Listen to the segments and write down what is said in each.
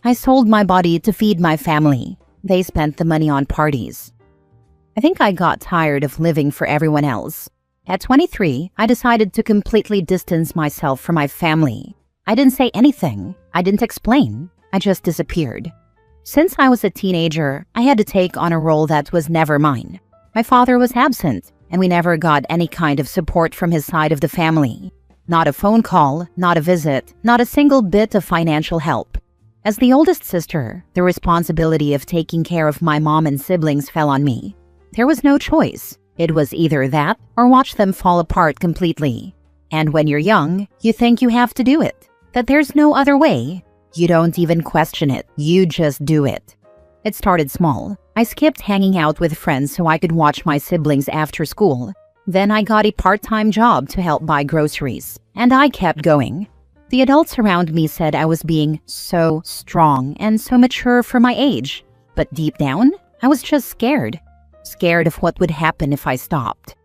I sold my body to feed my family. They spent the money on parties. I think I got tired of living for everyone else. At 23, I decided to completely distance myself from my family. I didn't say anything. I didn't explain. I just disappeared. Since I was a teenager, I had to take on a role that was never mine. My father was absent, and we never got any kind of support from his side of the family. Not a phone call, not a visit, not a single bit of financial help. As the oldest sister, the responsibility of taking care of my mom and siblings fell on me. There was no choice. It was either that or watch them fall apart completely. And when you're young, you think you have to do it, that there's no other way. You don't even question it, you just do it. It started small. I skipped hanging out with friends so I could watch my siblings after school. Then I got a part-time job to help buy groceries, and I kept going. The adults around me said I was being so strong and so mature for my age. But deep down, I was just scared. Scared of what would happen if I stopped.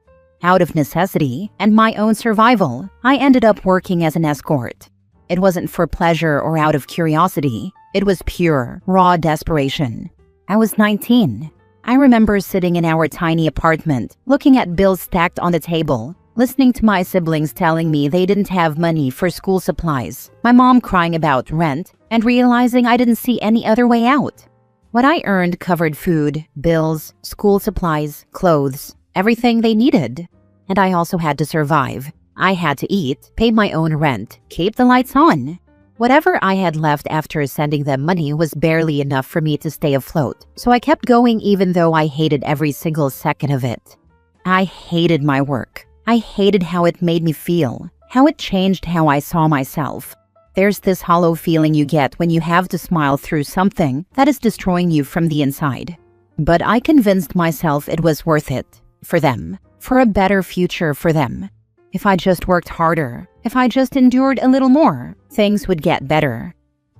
Out of necessity and my own survival, I ended up working as an escort. It wasn't for pleasure or out of curiosity. It was pure, raw desperation. I was 19. I remember sitting in our tiny apartment, looking at bills stacked on the table, listening to my siblings telling me they didn't have money for school supplies, my mom crying about rent, and realizing I didn't see any other way out. What I earned covered food, bills, school supplies, clothes, everything they needed. And I also had to survive. I had to eat, pay my own rent, keep the lights on. Whatever I had left after sending them money was barely enough for me to stay afloat, so I kept going even though I hated every single second of it. I hated my work. I hated how it made me feel, how it changed how I saw myself. There's this hollow feeling you get when you have to smile through something that is destroying you from the inside. But I convinced myself it was worth it, for them, for a better future for them. If I just worked harder, if I just endured a little more, things would get better.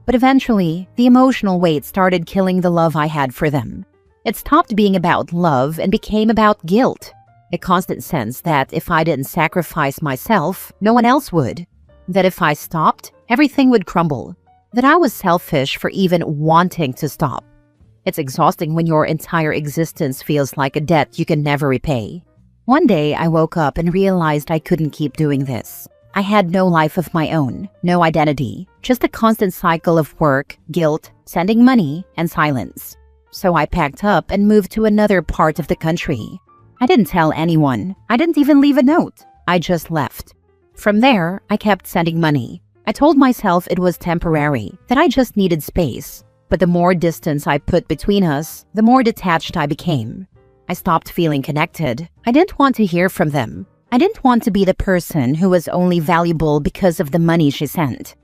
But eventually, the emotional weight started killing the love I had for them. It stopped being about love and became about guilt. A constant sense that if I didn't sacrifice myself, no one else would. That if I stopped, everything would crumble. That I was selfish for even wanting to stop. It's exhausting when your entire existence feels like a debt you can never repay. One day, I woke up and realized I couldn't keep doing this. I had no life of my own, no identity, just a constant cycle of work, guilt, sending money, and silence. So I packed up and moved to another part of the country. I didn't tell anyone. I didn't even leave a note. I just left. From there, I kept sending money. I told myself it was temporary, that I just needed space. But the more distance I put between us, the more detached I became. I stopped feeling connected. I didn't want to hear from them. I didn't want to be the person who was only valuable because of the money she sent.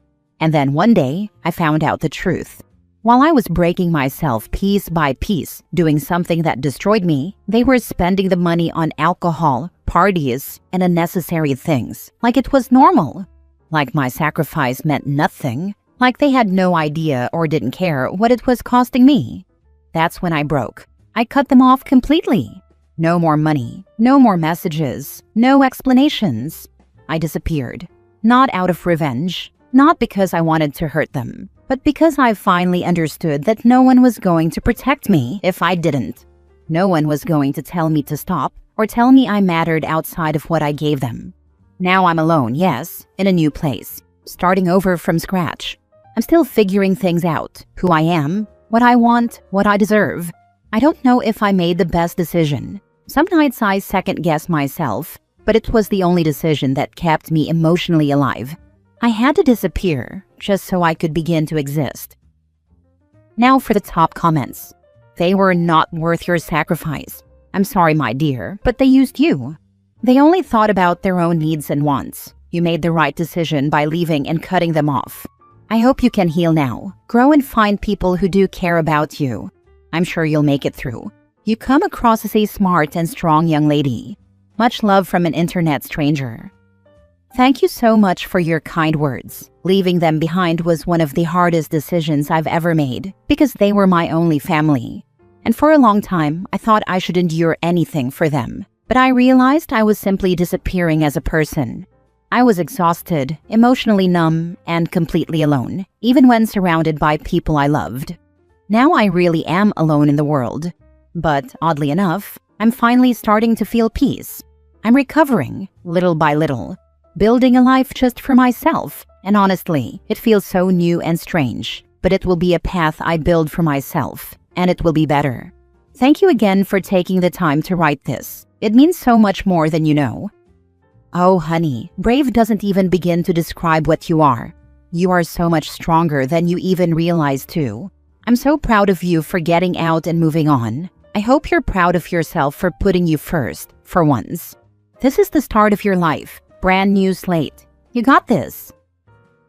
And then one day, I found out the truth. While I was breaking myself piece by piece, doing something that destroyed me, they were spending the money on alcohol, parties, and unnecessary things, like it was normal. Like my sacrifice meant nothing, like they had no idea or didn't care what it was costing me. That's when I broke. I cut them off completely. No more money, no more messages, no explanations. I disappeared. Not out of revenge, not because I wanted to hurt them, but because I finally understood that no one was going to protect me if I didn't. No one was going to tell me to stop or tell me I mattered outside of what I gave them. Now I'm alone, yes, in a new place, starting over from scratch. I'm still figuring things out, who I am, what I want, what I deserve. I don't know if I made the best decision. Some nights I second-guess myself, but it was the only decision that kept me emotionally alive. I had to disappear just so I could begin to exist. Now for the top comments. They were not worth your sacrifice. I'm sorry, my dear, but they used you. They only thought about their own needs and wants. You made the right decision by leaving and cutting them off. I hope you can heal now, grow and find people who do care about you. I'm sure you'll make it through. You come across as a smart and strong young lady. Much love from an internet stranger. Thank you so much for your kind words. Leaving them behind was one of the hardest decisions I've ever made because they were my only family. And for a long time, I thought I should endure anything for them. But I realized I was simply disappearing as a person. I was exhausted, emotionally numb, and completely alone, even when surrounded by people I loved. Now I really am alone in the world. But oddly enough, I'm finally starting to feel peace. I'm recovering, little by little, building a life just for myself. And honestly, it feels so new and strange, but it will be a path I build for myself, and it will be better. Thank you again for taking the time to write this. It means so much more than you know. Oh, honey, brave doesn't even begin to describe what you are. You are so much stronger than you even realize, too. I'm so proud of you for getting out and moving on. I hope you're proud of yourself for putting you first, for once. This is the start of your life. Brand new slate. You got this.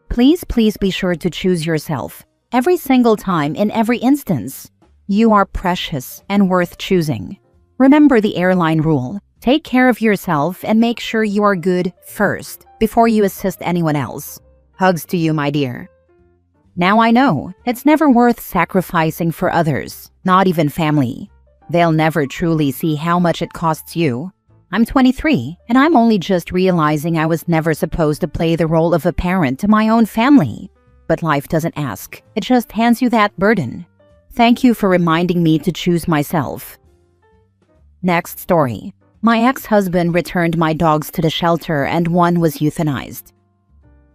Please be sure to choose yourself. Every single time, in every instance. You are precious and worth choosing. Remember the airline rule. Take care of yourself and make sure you are good first before you assist anyone else. Hugs to you, my dear. Now I know it's never worth sacrificing for others, not even family. They'll never truly see how much it costs you. I'm 23, and I'm only just realizing I was never supposed to play the role of a parent to my own family. But life doesn't ask. It just hands you that burden. Thank you for reminding me to choose myself. Next story. My ex-husband returned my dogs to the shelter and one was euthanized.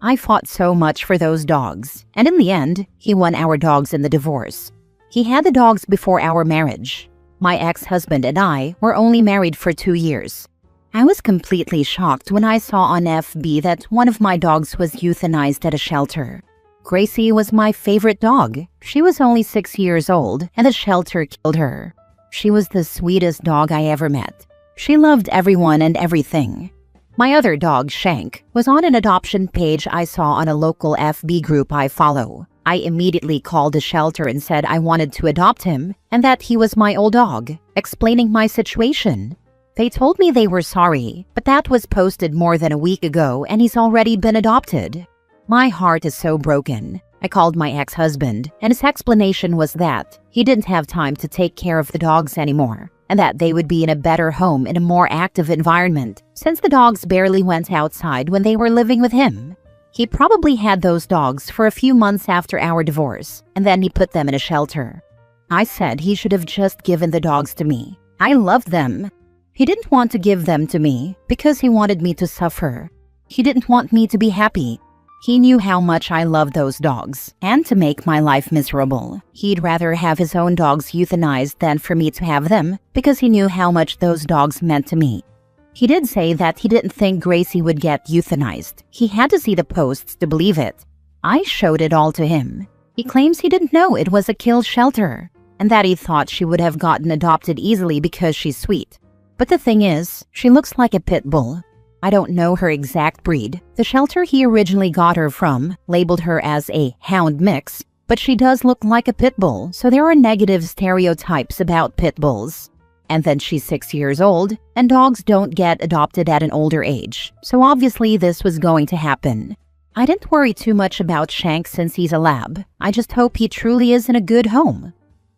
I fought so much for those dogs, and in the end, he won our dogs in the divorce. He had the dogs before our marriage. My ex-husband and I were only married for 2 years. I was completely shocked when I saw on FB that one of my dogs was euthanized at a shelter. Gracie was my favorite dog. She was only 6 years old, and the shelter killed her. She was the sweetest dog I ever met. She loved everyone and everything. My other dog, Shank, was on an adoption page I saw on a local FB group I follow. I immediately called the shelter and said I wanted to adopt him and that he was my old dog, explaining my situation. They told me they were sorry, but that was posted more than a week ago and he's already been adopted. My heart is so broken. I called my ex-husband, and his explanation was that he didn't have time to take care of the dogs anymore, and that they would be in a better home in a more active environment since the dogs barely went outside when they were living with him. He probably had those dogs for a few months after our divorce, and then he put them in a shelter. I said he should have just given the dogs to me. I loved them. He didn't want to give them to me because he wanted me to suffer. He didn't want me to be happy. He knew how much I loved those dogs, and to make my life miserable, he'd rather have his own dogs euthanized than for me to have them because he knew how much those dogs meant to me. He did say that he didn't think Gracie would get euthanized. He had to see the posts to believe it. I showed it all to him. He claims he didn't know it was a kill shelter, and that he thought she would have gotten adopted easily because she's sweet. But the thing is, she looks like a pit bull. I don't know her exact breed. The shelter he originally got her from labeled her as a hound mix, but she does look like a pit bull, so there are negative stereotypes about pit bulls. And then she's 6 years old, and dogs don't get adopted at an older age, so obviously this was going to happen. I didn't worry too much about Shank since he's a lab. I just hope he truly is in a good home.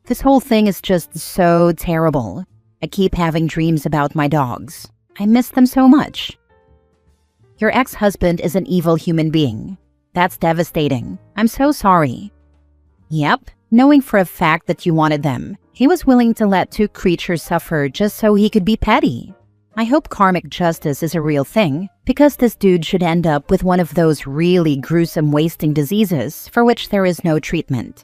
This whole thing is just so terrible. I keep having dreams about my dogs. I miss them so much. Your ex-husband is an evil human being. That's devastating. I'm so sorry. Yep, knowing for a fact that you wanted them, he was willing to let 2 creatures suffer just so he could be petty. I hope karmic justice is a real thing, because this dude should end up with one of those really gruesome wasting diseases for which there is no treatment.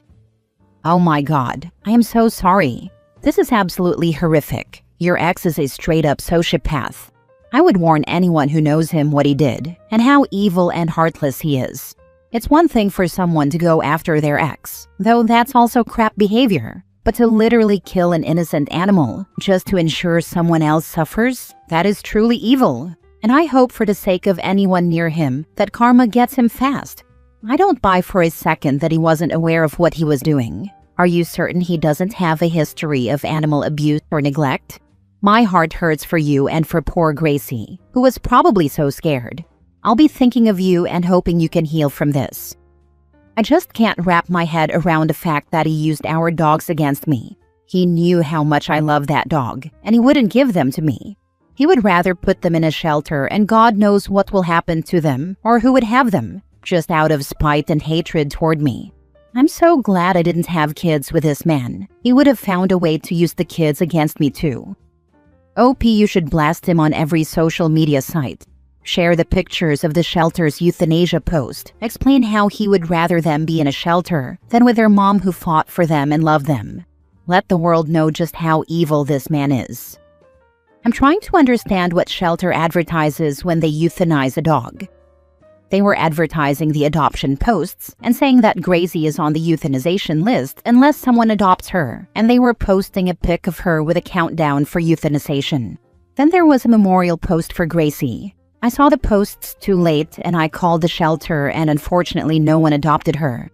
Oh my God, I am so sorry. This is absolutely horrific. Your ex is a straight-up sociopath. I would warn anyone who knows him what he did and how evil and heartless he is. It's one thing for someone to go after their ex, though that's also crap behavior. But to literally kill an innocent animal just to ensure someone else suffers, that is truly evil. And I hope for the sake of anyone near him that karma gets him fast. I don't buy for a second that he wasn't aware of what he was doing. Are you certain he doesn't have a history of animal abuse or neglect? My heart hurts for you and for poor Gracie, who was probably so scared. I'll be thinking of you and hoping you can heal from this. I just can't wrap my head around the fact that he used our dogs against me. He knew how much I love that dog, and he wouldn't give them to me. He would rather put them in a shelter and God knows what will happen to them or who would have them, just out of spite and hatred toward me. I'm so glad I didn't have kids with this man. He would have found a way to use the kids against me too. OP, you should blast him on every social media site. Share the pictures of the shelter's euthanasia post. Explain how he would rather them be in a shelter than with their mom who fought for them and loved them. Let the world know just how evil this man is. I'm trying to understand what shelter advertises when they euthanize a dog. They were advertising the adoption posts and saying that Gracie is on the euthanization list unless someone adopts her, and they were posting a pic of her with a countdown for euthanization. Then there was a memorial post for Gracie. I saw the posts too late and I called the shelter and unfortunately no one adopted her.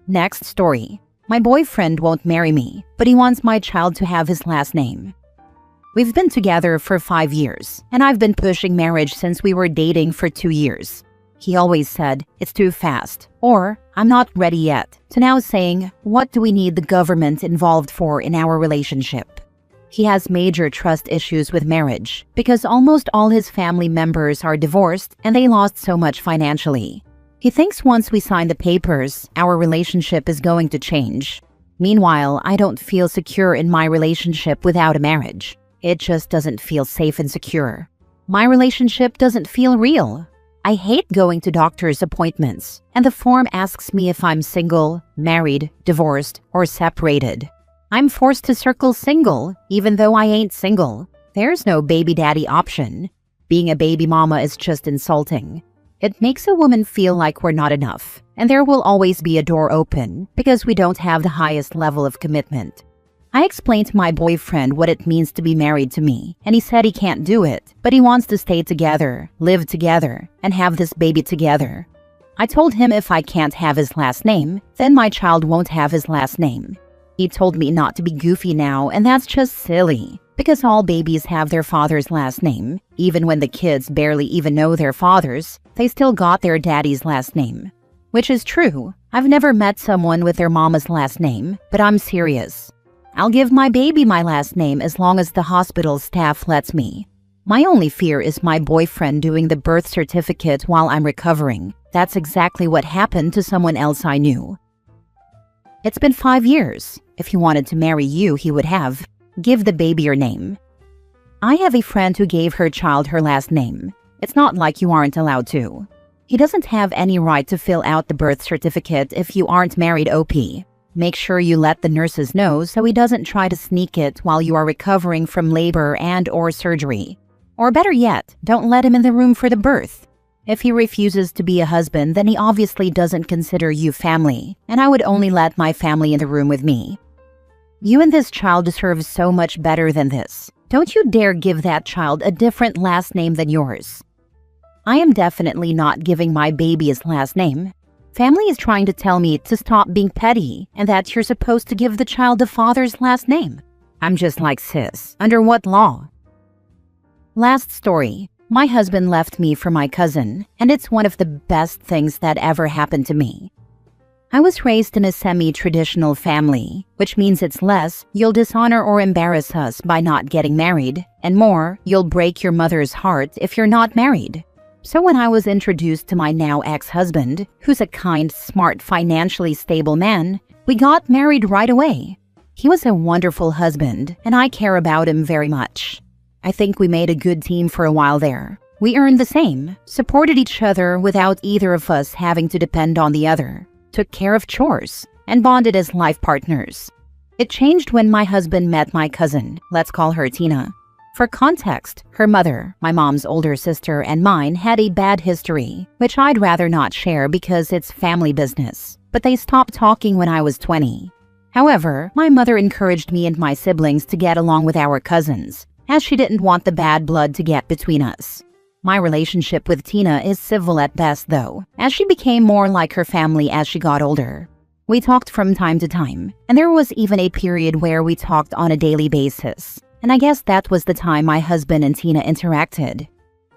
Next story. My boyfriend won't marry me, but he wants my child to have his last name. We've been together for 5 years, and I've been pushing marriage since we were dating for 2 years. He always said, it's too fast, or I'm not ready yet, to now saying, what do we need the government involved for in our relationship? He has major trust issues with marriage, because almost all his family members are divorced and they lost so much financially. He thinks once we sign the papers, our relationship is going to change. Meanwhile, I don't feel secure in my relationship without a marriage. It just doesn't feel safe and secure. My relationship doesn't feel real. I hate going to doctor's appointments, and the form asks me if I'm single, married, divorced, or separated. I'm forced to circle single, even though I ain't single. There's no baby daddy option. Being a baby mama is just insulting. It makes a woman feel like we're not enough, and there will always be a door open because we don't have the highest level of commitment. I explained to my boyfriend what it means to be married to me, and he said he can't do it, but he wants to stay together, live together, and have this baby together. I told him if I can't have his last name, then my child won't have his last name. He told me not to be goofy now, and that's just silly, because all babies have their father's last name. Even when the kids barely even know their fathers, they still got their daddy's last name. Which is true. I've never met someone with their mama's last name, but I'm serious. I'll give my baby my last name as long as the hospital staff lets me. My only fear is my boyfriend doing the birth certificate while I'm recovering. That's exactly what happened to someone else I knew. It's been 5 years. If he wanted to marry you, he would have. Give the baby your name. I have a friend who gave her child her last name. It's not like you aren't allowed to. He doesn't have any right to fill out the birth certificate if you aren't married, OP. Make sure you let the nurses know so he doesn't try to sneak it while you are recovering from labor and/or surgery. Or better yet, don't let him in the room for the birth. If he refuses to be a husband, then he obviously doesn't consider you family, and I would only let my family in the room with me. You and this child deserve so much better than this. Don't you dare give that child a different last name than yours. I am definitely not giving my baby his last name. Family is trying to tell me to stop being petty and that you're supposed to give the child the father's last name. I'm just like, sis, under what law? Last story. My husband left me for my cousin, and it's one of the best things that ever happened to me. I was raised in a semi-traditional family, which means it's less, you'll dishonor or embarrass us by not getting married, and more, you'll break your mother's heart if you're not married. So when I was introduced to my now ex-husband, who's a kind, smart, financially stable man, we got married right away. He was a wonderful husband, and I care about him very much. I think we made a good team for a while there. We earned the same, supported each other without either of us having to depend on the other, took care of chores, and bonded as life partners. It changed when my husband met my cousin, let's call her Tina. For context, her mother, my mom's older sister, and mine had a bad history, which I'd rather not share because it's family business, but they stopped talking when I was 20. However, my mother encouraged me and my siblings to get along with our cousins, as she didn't want the bad blood to get between us. My relationship with Tina is civil at best though, as she became more like her family as she got older. We talked from time to time, and there was even a period where we talked on a daily basis. And I guess that was the time my husband and Tina interacted.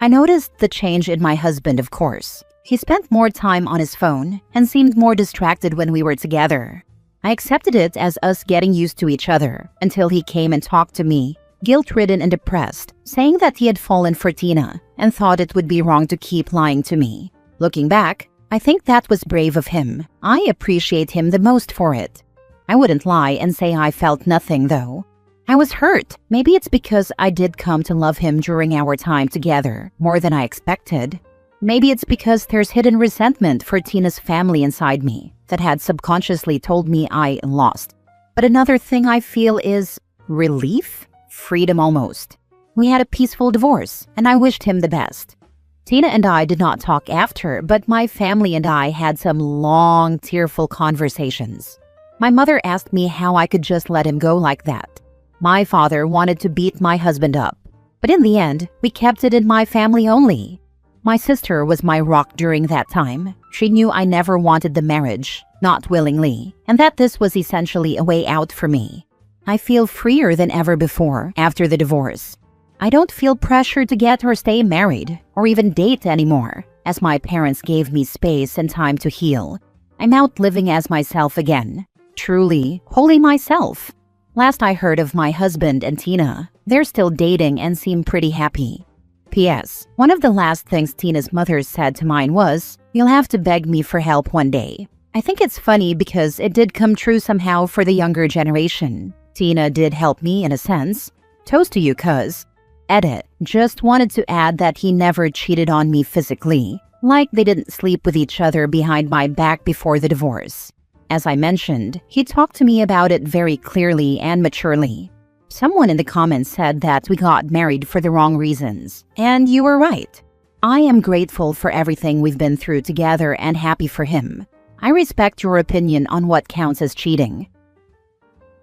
I noticed the change in my husband, of course. He spent more time on his phone and seemed more distracted when we were together. I accepted it as us getting used to each other until he came and talked to me. guilt-ridden and depressed, saying that he had fallen for Tina and thought it would be wrong to keep lying to me. Looking back, I think that was brave of him. I appreciate him the most for it. I wouldn't lie and say I felt nothing, though. I was hurt. Maybe it's because I did come to love him during our time together, more than I expected. Maybe it's because there's hidden resentment for Tina's family inside me that had subconsciously told me I lost. But another thing I feel is relief? Freedom almost. We had a peaceful divorce, and I wished him the best. Tina and I did not talk after, but my family and I had some long, tearful conversations. My mother asked me how I could just let him go like that. My father wanted to beat my husband up, but in the end, we kept it in my family only. My sister was my rock during that time. She knew I never wanted the marriage, not willingly, and that this was essentially a way out for me. I feel freer than ever before after the divorce. I don't feel pressure to get or stay married, or even date anymore, as my parents gave me space and time to heal. I'm out living as myself again. Truly, wholly myself. Last I heard of my husband and Tina, they're still dating and seem pretty happy. P.S. One of the last things Tina's mother said to mine was, "You'll have to beg me for help one day." I think it's funny because it did come true somehow for the younger generation. Tina did help me in a sense. Toast to you, cuz. Edit. Just wanted to add that he never cheated on me physically. Like they didn't sleep with each other behind my back before the divorce. As I mentioned, he talked to me about it very clearly and maturely. Someone in the comments said that we got married for the wrong reasons. And you were right. I am grateful for everything we've been through together and happy for him. I respect your opinion on what counts as cheating.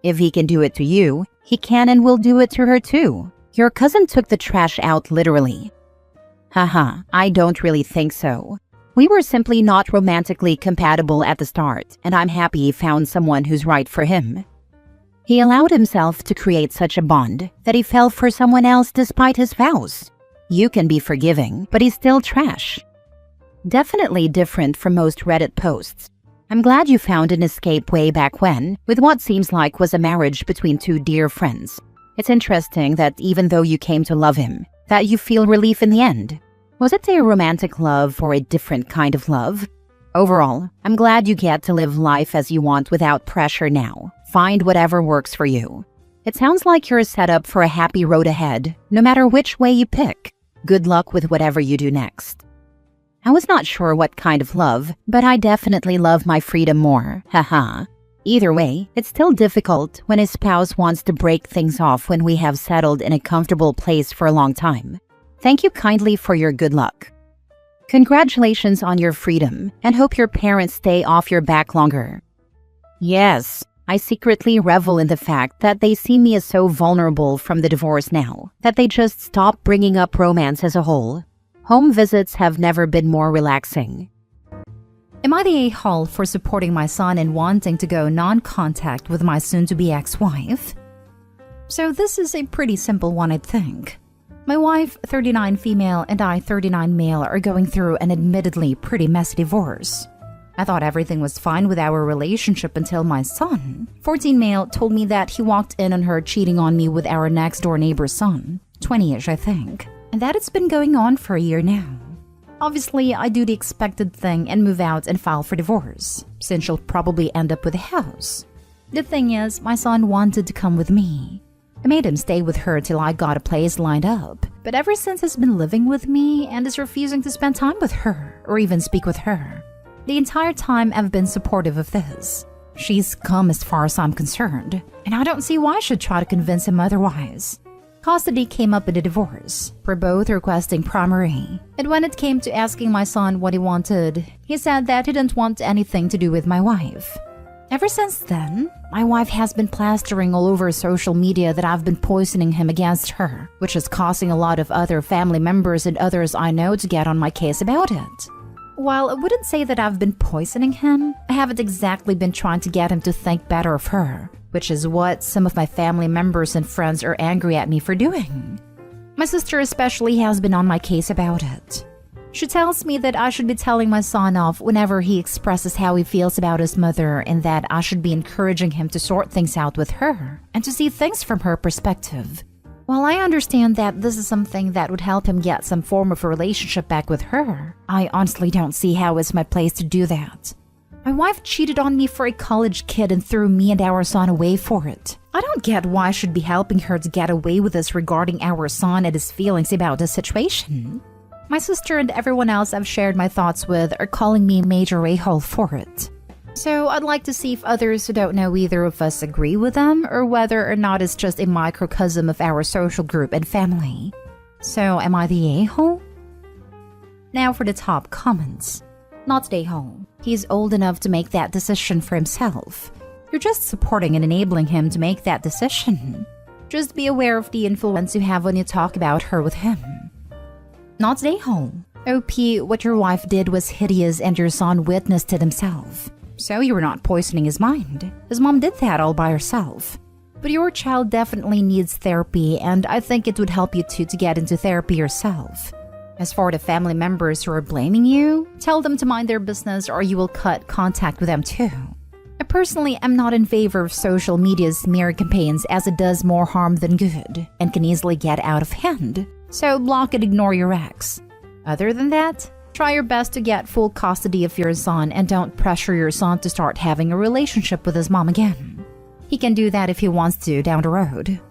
If he can do it to you, he can and will do it to her too. Your cousin took the trash out literally. Haha, I don't really think so. We were simply not romantically compatible at the start, and I'm happy he found someone who's right for him. He allowed himself to create such a bond that he fell for someone else despite his vows. You can be forgiving, but he's still trash. Definitely different from most Reddit posts. I'm glad you found an escape way back when, with what seems like was a marriage between two dear friends. It's interesting that even though you came to love him, that you feel relief in the end. Was it a romantic love or a different kind of love? Overall, I'm glad you get to live life as you want without pressure now. Find whatever works for you. It sounds like you're set up for a happy road ahead, no matter which way you pick. Good luck with whatever you do next. I was not sure what kind of love, but I definitely love my freedom more. Haha. Either way, it's still difficult when a spouse wants to break things off when we have settled in a comfortable place for a long time. Thank you kindly for your good luck. Congratulations on your freedom, and hope your parents stay off your back longer. Yes, I secretly revel in the fact that they see me as so vulnerable from the divorce now, that they just stop bringing up romance as a whole. Home visits have never been more relaxing. Am I the a-hole for supporting my son and wanting to go non-contact with my soon-to-be ex-wife? So this is a pretty simple one, I think. My wife, 39 female, and I, 39 male, are going through an admittedly pretty messy divorce. I thought everything was fine with our relationship until my son, 14 male, told me that he walked in on her cheating on me with our next-door neighbor's son, 20-ish I think, and that it's been going on for a year now. Obviously, I do the expected thing and move out and file for divorce, since she'll probably end up with a house. The thing is, my son wanted to come with me. I made him stay with her till I got a place lined up, but ever since he's been living with me and is refusing to spend time with her or even speak with her. The entire time I've been supportive of this. She's come as far as I'm concerned, and I don't see why I should try to convince him otherwise. Custody came up in the divorce. We're both requesting primary, and when it came to asking my son what he wanted, he said that he didn't want anything to do with my wife. Ever since then, my wife has been plastering all over social media that I've been poisoning him against her, which is causing a lot of other family members and others I know to get on my case about it. While I wouldn't say that I've been poisoning him, I haven't exactly been trying to get him to think better of her, which is what some of my family members and friends are angry at me for doing. My sister especially has been on my case about it. She tells me that I should be telling my son off whenever he expresses how he feels about his mother and that I should be encouraging him to sort things out with her and to see things from her perspective. While I understand that this is something that would help him get some form of a relationship back with her, I honestly don't see how it's my place to do that. My wife cheated on me for a college kid and threw me and our son away for it. I don't get why I should be helping her to get away with this regarding our son and his feelings about the situation. My sister and everyone else I've shared my thoughts with are calling me a major a-hole for it. So I'd like to see if others who don't know either of us agree with them or whether or not it's just a microcosm of our social group and family. So am I the a-hole? Now for the top comments. Not the a-hole. He's old enough to make that decision for himself. You're just supporting and enabling him to make that decision. Just be aware of the influence you have when you talk about her with him. Not the a-hole. OP, what your wife did was hideous and your son witnessed it himself. So you were not poisoning his mind. His mom did that all by herself. But your child definitely needs therapy, and I think it would help you too to get into therapy yourself. As for the family members who are blaming you, tell them to mind their business or you will cut contact with them too. I personally am not in favor of social media's smear campaigns as it does more harm than good and can easily get out of hand. So block and ignore your ex. Other than that, try your best to get full custody of your son and don't pressure your son to start having a relationship with his mom again. He can do that if he wants to down the road.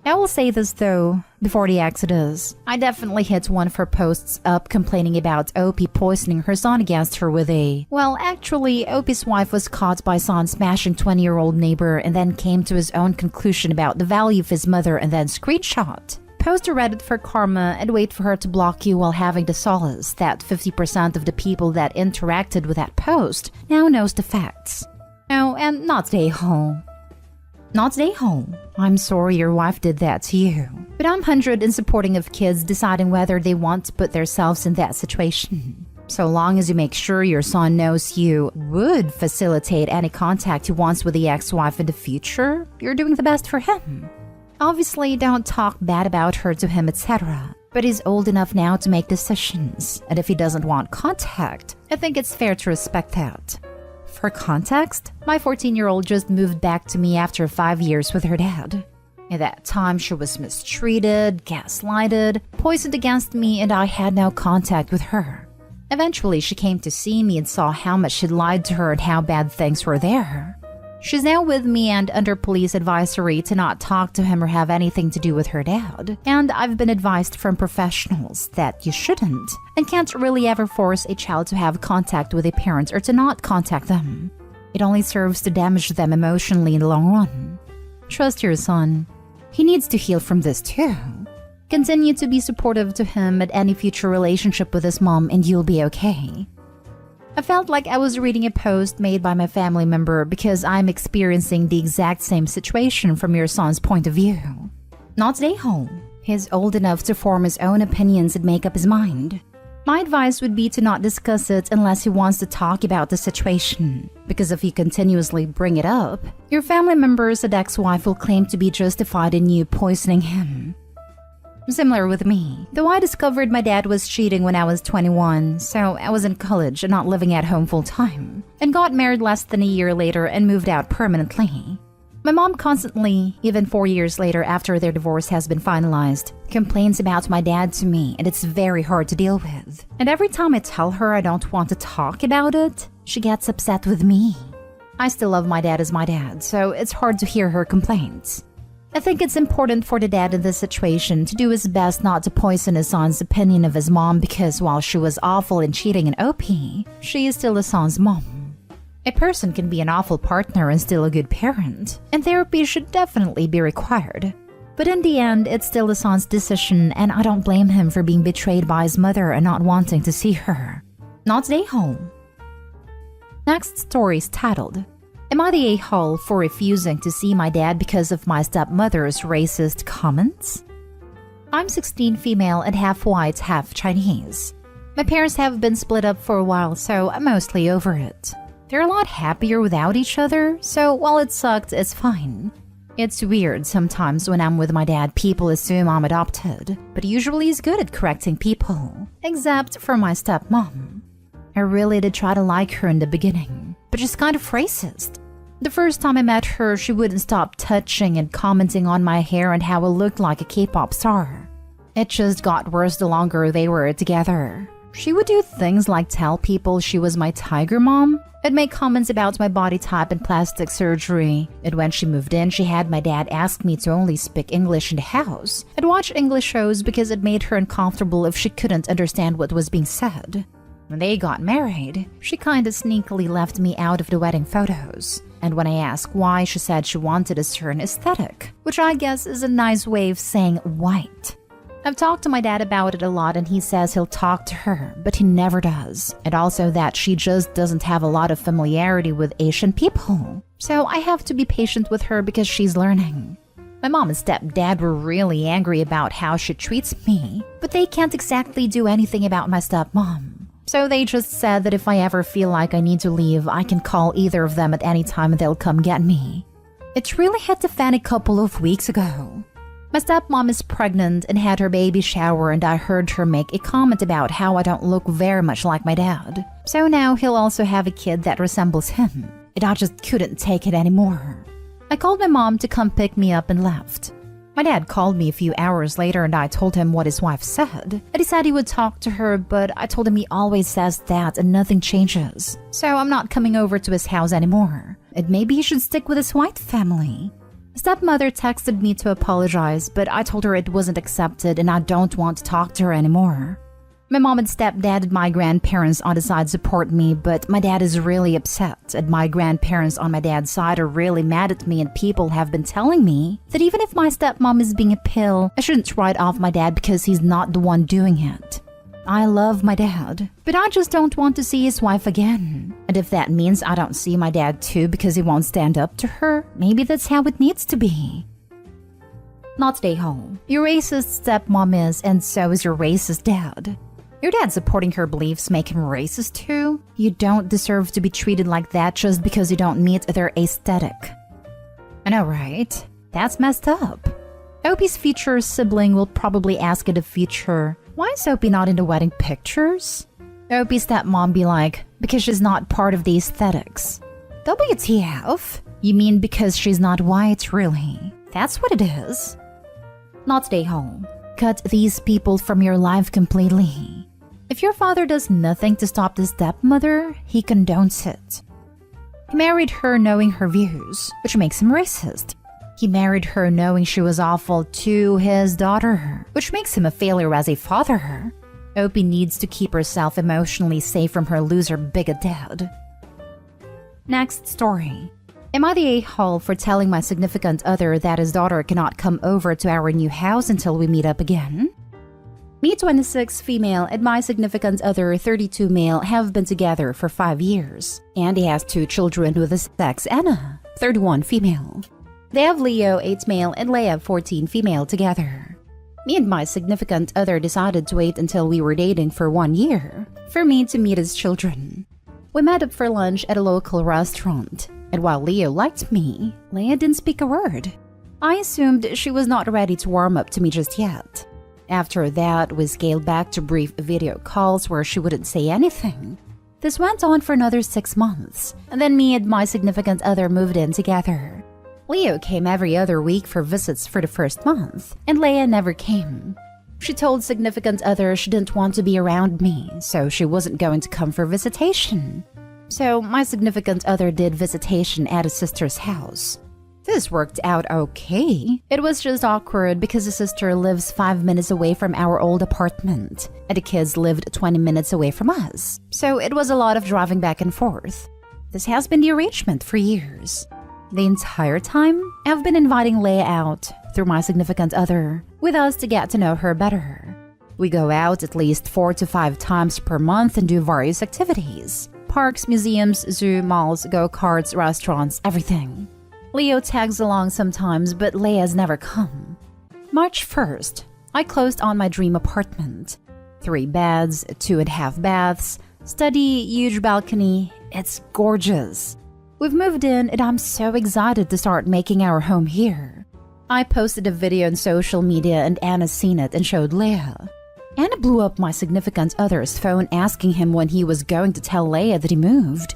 I will say this though, before the exodus, I definitely hit one of her posts up complaining about OP poisoning her son against her with a... Well, actually, OP's wife was caught by son smashing 20-year-old neighbor and then came to his own conclusion about the value of his mother and then screenshot. Post to Reddit for karma and wait for her to block you while having the solace that 50% of the people that interacted with that post now knows the facts. Oh, and not the a-hole. Not the a-hole. I'm sorry your wife did that to you. But I'm 100 in supporting of kids deciding whether they want to put themselves in that situation. So long as you make sure your son knows you would facilitate any contact he wants with the ex-wife in the future, you're doing the best for him. Obviously, don't talk bad about her to him, etc. But he's old enough now to make decisions, and if he doesn't want contact, I think it's fair to respect that. For context, my 14-year-old just moved back to me after 5 years with her dad. At that time, she was mistreated, gaslighted, poisoned against me, and I had no contact with her. Eventually, she came to see me and saw how much she'd lied to her and how bad things were there. She's now with me and under police advisory to not talk to him or have anything to do with her dad. And I've been advised from professionals that you shouldn't and can't really ever force a child to have contact with a parent or to not contact them. It only serves to damage them emotionally in the long run. Trust your son. He needs to heal from this too. Continue to be supportive to him at any future relationship with his mom and you'll be okay. I felt like I was reading a post made by my family member because I'm experiencing the exact same situation from your son's point of view. Not the a-hole. He's old enough to form his own opinions and make up his mind. My advice would be to not discuss it unless he wants to talk about the situation. Because if you continuously bring it up, your family member's ex-wife will claim to be justified in you poisoning him. Similar with me, though I discovered my dad was cheating when I was 21, so I was in college and not living at home full-time, and got married less than a year later and moved out permanently. My mom constantly, even 4 years later after their divorce has been finalized, complains about my dad to me and it's very hard to deal with. And every time I tell her I don't want to talk about it, she gets upset with me. I still love my dad as my dad, so it's hard to hear her complaints. I think it's important for the dad in this situation to do his best not to poison his son's opinion of his mom because while she was awful and cheating and OP, she is still his son's mom. A person can be an awful partner and still a good parent, and therapy should definitely be required. But in the end, it's still his son's decision and I don't blame him for being betrayed by his mother and not wanting to see her. Not the a-hole. Next story is titled, Am I the a-hole for refusing to see my dad because of my stepmother's racist comments? I'm 16 female and half white, half Chinese. My parents have been split up for a while, so I'm mostly over it. They're a lot happier without each other, so while it sucked, it's fine. It's weird sometimes when I'm with my dad, people assume I'm adopted, but usually he's good at correcting people, except for my stepmom. I really did try to like her in the beginning, but she's kind of racist. The first time I met her, she wouldn't stop touching and commenting on my hair and how it looked like a K-pop star. It just got worse the longer they were together. She would do things like tell people she was my tiger mom, and make comments about my body type and plastic surgery. And when she moved in, she had my dad ask me to only speak English in the house and watch English shows because it made her uncomfortable if she couldn't understand what was being said. When they got married, she kinda sneakily left me out of the wedding photos. And when I asked why, she said she wanted a certain aesthetic, which I guess is a nice way of saying white. I've talked to my dad about it a lot and he says he'll talk to her, but he never does. And also that she just doesn't have a lot of familiarity with Asian people. So I have to be patient with her because she's learning. My mom and stepdad were really angry about how she treats me, but they can't exactly do anything about my stepmom. So they just said that if I ever feel like I need to leave, I can call either of them at any time and they'll come get me. It really hit the fan a couple of weeks ago. My stepmom is pregnant and had her baby shower, and I heard her make a comment about how I don't look very much like my dad. So now he'll also have a kid that resembles him, and I just couldn't take it anymore. I called my mom to come pick me up and left. My dad called me a few hours later and I told him what his wife said. And he said he would talk to her, but I told him he always says that and nothing changes. So I'm not coming over to his house anymore. And maybe he should stick with his white family. Stepmother texted me to apologize, but I told her it wasn't accepted and I don't want to talk to her anymore. My mom and stepdad and my grandparents on the side support me, but my dad is really upset, and my grandparents on my dad's side are really mad at me, and people have been telling me that even if my stepmom is being a pill, I shouldn't write off my dad because he's not the one doing it. I love my dad, but I just don't want to see his wife again. And if that means I don't see my dad too because he won't stand up to her, maybe that's how it needs to be. Not stay home. Your racist stepmom is, and so is your racist dad. Your dad supporting her beliefs make him racist too? You don't deserve to be treated like that just because you don't meet their aesthetic. I know, right? That's messed up. Opie's future sibling will probably ask in the future, why is Opie not in the wedding pictures? Opie's stepmom be like, because she's not part of the aesthetics. WTF? You mean because she's not white, really? That's what it is. Not stay home. Cut these people from your life completely. If your father does nothing to stop the stepmother, he condones it. He married her knowing her views, which makes him racist. He married her knowing she was awful to his daughter, which makes him a failure as a father. Opie needs to keep herself emotionally safe from her loser bigot dad. Next story. Am I the a-hole for telling my significant other that his daughter cannot come over to our new house until we meet up again? Me, 26, female, and my significant other, 32, male, have been together for 5 years. And he has 2 children with his ex, Anna, 31, female. They have Leo, 8, male, and Leia, 14, female, together. Me and my significant other decided to wait until we were dating for 1 year for me to meet his children. We met up for lunch at a local restaurant, and while Leo liked me, Leia didn't speak a word. I assumed she was not ready to warm up to me just yet. After that, we scaled back to brief video calls where she wouldn't say anything. This went on for another 6 months, and then me and my significant other moved in together. Leo came every other week for visits for the first month, and Leia never came. She told significant other she didn't want to be around me, so she wasn't going to come for visitation. So my significant other did visitation at his sister's house. This worked out okay. It was just awkward because his sister lives 5 minutes away from our old apartment, and the kids lived 20 minutes away from us. So it was a lot of driving back and forth. This has been the arrangement for years. The entire time, I've been inviting Leia out through my significant other with us to get to know her better. We go out at least 4 to 5 times per month and do various activities. Parks, museums, zoo, malls, go-karts, restaurants, everything. Leo tags along sometimes, but Leia's never come. March 1st, I closed on my dream apartment. 3 beds, 2.5 baths, study, huge balcony. It's gorgeous. We've moved in and I'm so excited to start making our home here. I posted a video on social media and Anna's seen it and showed Leia. Anna blew up my significant other's phone asking him when he was going to tell Leia that he moved.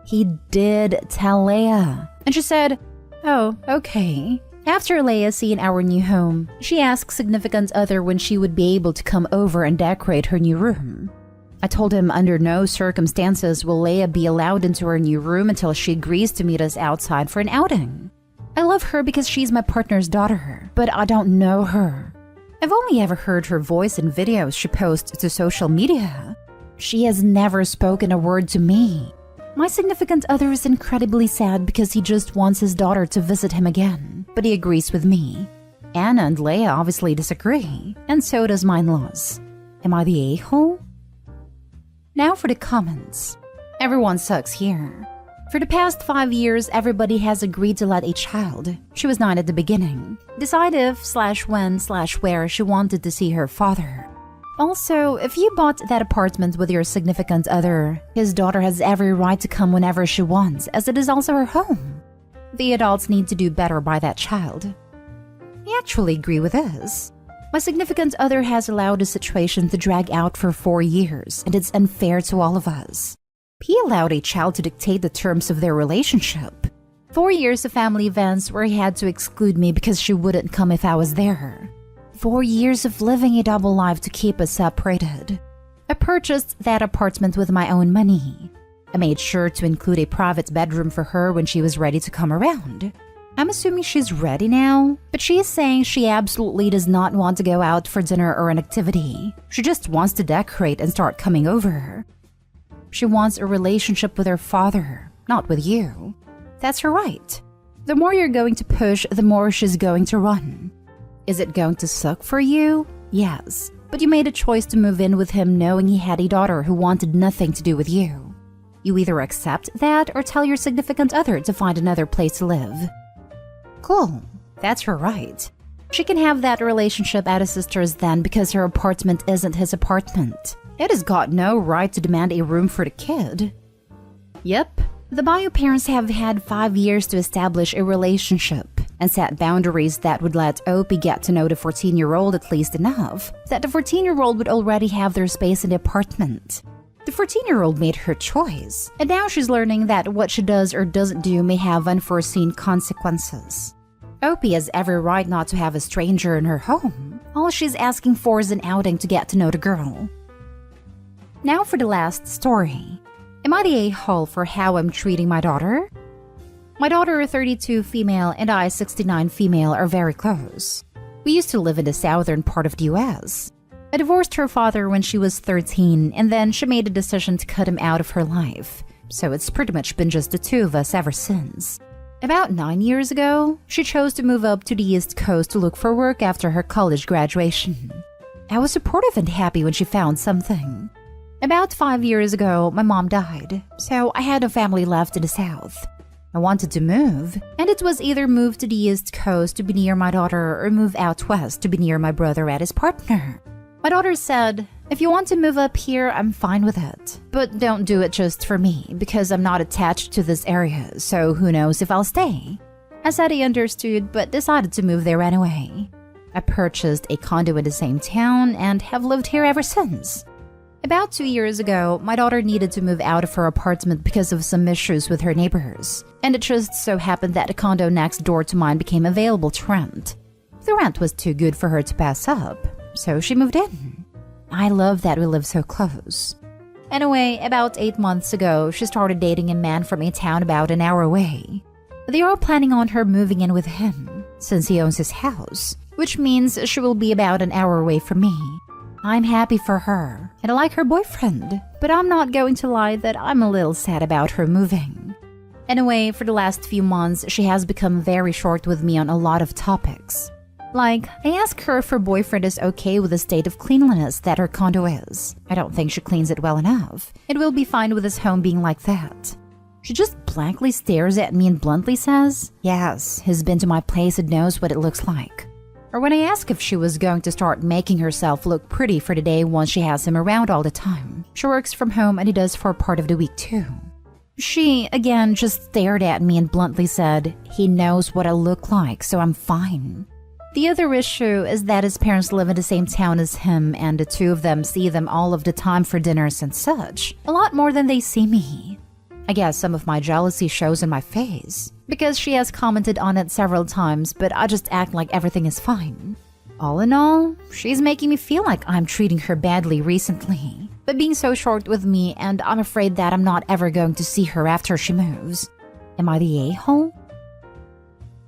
He did tell Leia. And she said, "Oh, okay." After Leia seeing our new home, she asked significant other when she would be able to come over and decorate her new room. I told him under no circumstances will Leia be allowed into her new room until she agrees to meet us outside for an outing. I love her because she's my partner's daughter, but I don't know her. I've only ever heard her voice in videos she posts to social media. She has never spoken a word to me. My significant other is incredibly sad because he just wants his daughter to visit him again, but he agrees with me. Anna and Leia obviously disagree, and so does my in-laws. Am I the a-hole? Now for the comments. Everyone sucks here. For the past 5 years, everybody has agreed to let a child, she was 9 at the beginning, decide if/when/where she wanted to see her father. Also, if you bought that apartment with your significant other, his daughter has every right to come whenever she wants, as it is also her home. The adults need to do better by that child. I actually agree with this. My significant other has allowed the situation to drag out for 4 years, and it's unfair to all of us. He allowed a child to dictate the terms of their relationship. 4 years of family events where he had to exclude me because she wouldn't come if I was there. 4 years of living a double life to keep us separated. I purchased that apartment with my own money. I made sure to include a private bedroom for her when she was ready to come around. I'm assuming she's ready now, but she is saying she absolutely does not want to go out for dinner or an activity. She just wants to decorate and start coming over. She wants a relationship with her father, not with you. That's her right. The more you're going to push, the more she's going to run. Is it going to suck for you? Yes, but you made a choice to move in with him knowing he had a daughter who wanted nothing to do with you. You either accept that or tell your significant other to find another place to live. Cool, that's her right. She can have that relationship at his sister's then because her apartment isn't his apartment. It has got no right to demand a room for the kid. Yep, the bio parents have had 5 years to establish a relationship and set boundaries that would let Opie get to know the 14-year-old at least enough that the 14-year-old would already have their space in the apartment. The 14-year-old made her choice, and now she's learning that what she does or doesn't do may have unforeseen consequences. Opie has every right not to have a stranger in her home. All she's asking for is an outing to get to know the girl. Now for the last story. Am I the a-hole for how I'm treating my daughter? My daughter, 32 female, and I, 69 female, are very close. We used to live in the southern part of the US. I divorced her father when she was 13, and then she made a decision to cut him out of her life. So it's pretty much been just the two of us ever since. About 9 years ago, she chose to move up to the East Coast to look for work after her college graduation. I was supportive and happy when she found something. About 5 years ago, my mom died, so I had no family left in the South. I wanted to move, and it was either move to the East Coast to be near my daughter or move out west to be near my brother and his partner. My daughter said, "If you want to move up here, I'm fine with it. But don't do it just for me, because I'm not attached to this area, so who knows if I'll stay." I said I understood, but decided to move there anyway. I purchased a condo in the same town and have lived here ever since. About 2 years ago, my daughter needed to move out of her apartment because of some issues with her neighbors, and it just so happened that a condo next door to mine became available to rent. The rent was too good for her to pass up, so she moved in. I love that we live so close. Anyway, about 8 months ago, she started dating a man from a town about an hour away. They are planning on her moving in with him, since he owns his house, which means she will be about an hour away from me. I'm happy for her, and I like her boyfriend, but I'm not going to lie that I'm a little sad about her moving. Anyway, for the last few months, she has become very short with me on a lot of topics. Like, I ask her if her boyfriend is okay with the state of cleanliness that her condo is. I don't think she cleans it well enough. It will be fine with his home being like that. She just blankly stares at me and bluntly says, "Yes, he's been to my place and knows what it looks like." Or when I ask if she was going to start making herself look pretty for the day once she has him around all the time. She works from home and he does for part of the week too. She, again, just stared at me and bluntly said, "He knows what I look like, so I'm fine." The other issue is that his parents live in the same town as him and the two of them see them all of the time for dinners and such, a lot more than they see me. I guess some of my jealousy shows in my face, because she has commented on it several times, but I just act like everything is fine. All in all, she's making me feel like I'm treating her badly recently, but being so short with me, and I'm afraid that I'm not ever going to see her after she moves. Am I the a-hole?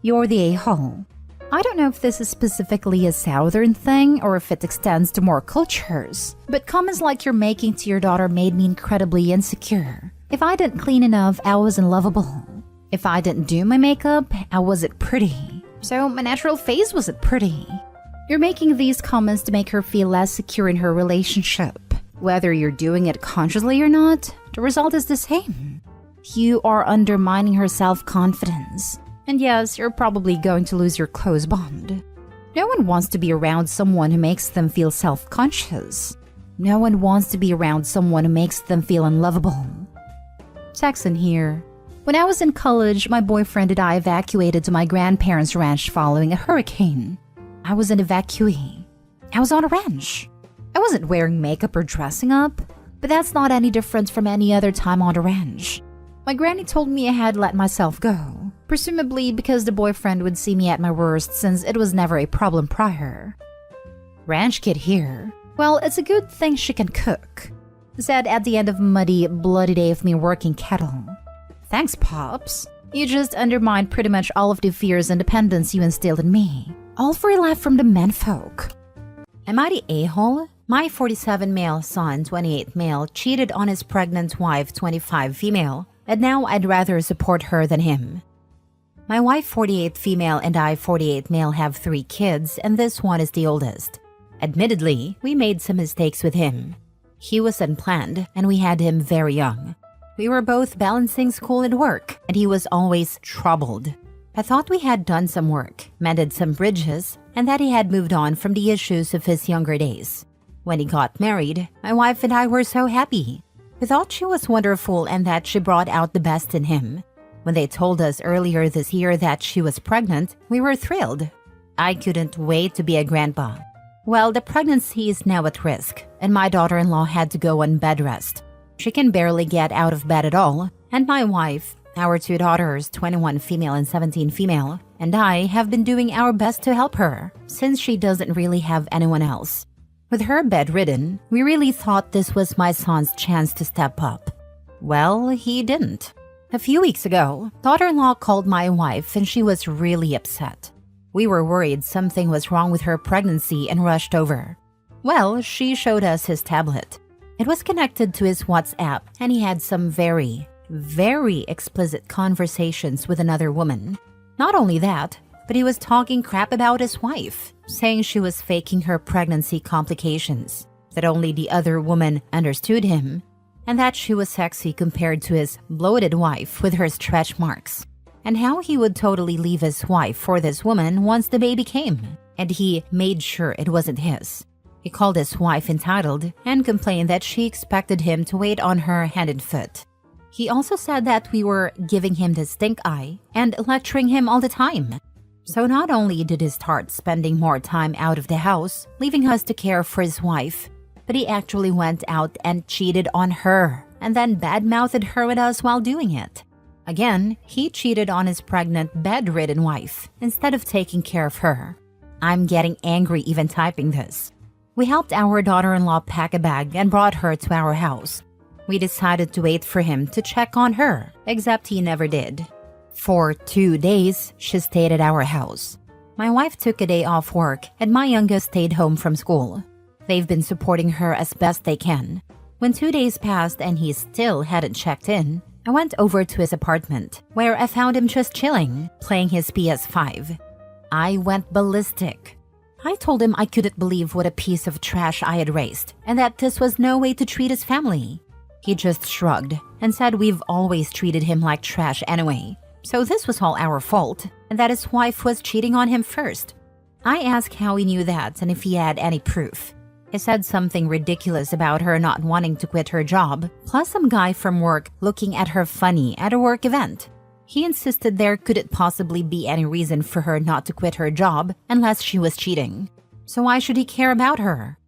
You're the a-hole. I don't know if this is specifically a southern thing or if it extends to more cultures, but comments like you're making to your daughter made me incredibly insecure. If I didn't clean enough, I wasn't lovable. If I didn't do my makeup, I wasn't pretty. So my natural face wasn't pretty. You're making these comments to make her feel less secure in her relationship. Whether you're doing it consciously or not, the result is the same. You are undermining her self-confidence. And yes, you're probably going to lose your close bond. No one wants to be around someone who makes them feel self-conscious. No one wants to be around someone who makes them feel unlovable. Texan here. When I was in college, my boyfriend and I evacuated to my grandparents' ranch following a hurricane. I was an evacuee. I was on a ranch. I wasn't wearing makeup or dressing up, but that's not any different from any other time on a ranch. My granny told me I had let myself go, presumably because the boyfriend would see me at my worst since it was never a problem prior. Ranch kid here. Well, it's a good thing she can cook, said at the end of a muddy, bloody day of me working kettle. Thanks, Pops. You just undermined pretty much all of the fears and dependence you instilled in me. All for a laugh from the menfolk. Am I the a-hole? My 47 male son, 28 male, cheated on his pregnant wife, 25 female, and now I'd rather support her than him. My wife, 48 female, and I, 48 male, have 3 kids, and this one is the oldest. Admittedly, we made some mistakes with him. He was unplanned, and we had him very young. We were both balancing school and work, and he was always troubled. I thought we had done some work, mended some bridges, and that he had moved on from the issues of his younger days. When he got married, my wife and I were so happy. We thought she was wonderful and that she brought out the best in him. When they told us earlier this year that she was pregnant, we were thrilled. I couldn't wait to be a grandpa. Well, the pregnancy is now at risk, and my daughter-in-law had to go on bed rest. She can barely get out of bed at all, and my wife, our 2 daughters, 21 female and 17 female, and I have been doing our best to help her, since she doesn't really have anyone else. With her bedridden, we really thought this was my son's chance to step up. Well, he didn't. A few weeks ago, daughter-in-law called my wife and she was really upset. We were worried something was wrong with her pregnancy and rushed over. Well, she showed us his tablet. It was connected to his WhatsApp and he had some very explicit conversations with another woman. Not only that, but he was talking crap about his wife, saying she was faking her pregnancy complications, that only the other woman understood him, and that she was sexy compared to his bloated wife with her stretch marks, and how he would totally leave his wife for this woman once the baby came, and he made sure it wasn't his. He called his wife entitled and complained that she expected him to wait on her hand and foot. He also said that we were giving him the stink eye and lecturing him all the time. So not only did he start spending more time out of the house, leaving us to care for his wife, but he actually went out and cheated on her, and then badmouthed her with us while doing it. Again, he cheated on his pregnant, bedridden wife, instead of taking care of her. I'm getting angry even typing this. We helped our daughter-in-law pack a bag and brought her to our house. We decided to wait for him to check on her, except he never did. For 2 days, she stayed at our house. My wife took a day off work and my youngest stayed home from school. They've been supporting her as best they can. When 2 days passed and he still hadn't checked in, I went over to his apartment, where I found him just chilling, playing his PS5. I went ballistic. I told him I couldn't believe what a piece of trash I had raised, and that this was no way to treat his family. He just shrugged and said we've always treated him like trash anyway, so this was all our fault, and that his wife was cheating on him first. I asked how he knew that and if he had any proof. He said something ridiculous about her not wanting to quit her job, plus some guy from work looking at her funny at a work event. He insisted there couldn't possibly be any reason for her not to quit her job unless she was cheating. So why should he care about her?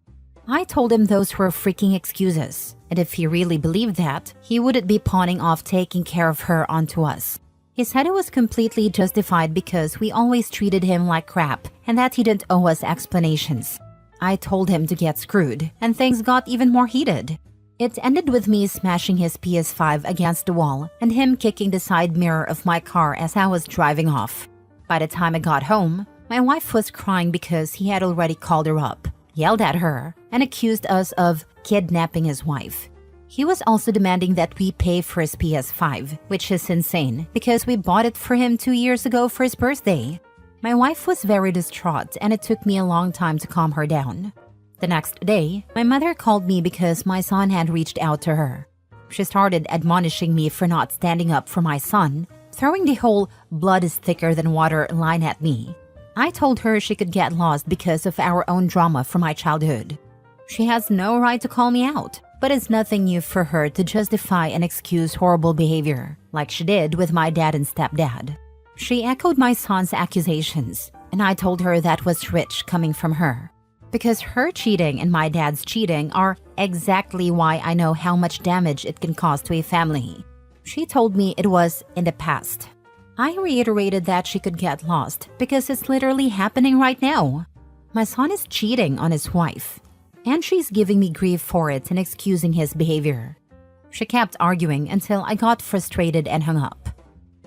I told him those were freaking excuses, and if he really believed that, he wouldn't be pawning off taking care of her onto us. He said it was completely justified because we always treated him like crap and that he didn't owe us explanations. I told him to get screwed, and things got even more heated. It ended with me smashing his PS5 against the wall and him kicking the side mirror of my car as I was driving off. By the time I got home, my wife was crying because he had already called her up, yelled at her, and accused us of kidnapping his wife. He was also demanding that we pay for his PS5, which is insane because we bought it for him 2 years ago for his birthday. My wife was very distraught and it took me a long time to calm her down. The next day, my mother called me because my son had reached out to her. She started admonishing me for not standing up for my son, throwing the whole blood is thicker than water line at me. I told her she could get lost because of our own drama from my childhood. She has no right to call me out, but it's nothing new for her to justify and excuse horrible behavior, like she did with my dad and stepdad. She echoed my son's accusations, and I told her that was rich coming from her. Because her cheating and my dad's cheating are exactly why I know how much damage it can cause to a family. She told me it was in the past. I reiterated that she could get lost because it's literally happening right now. My son is cheating on his wife, and she's giving me grief for it and excusing his behavior. She kept arguing until I got frustrated and hung up.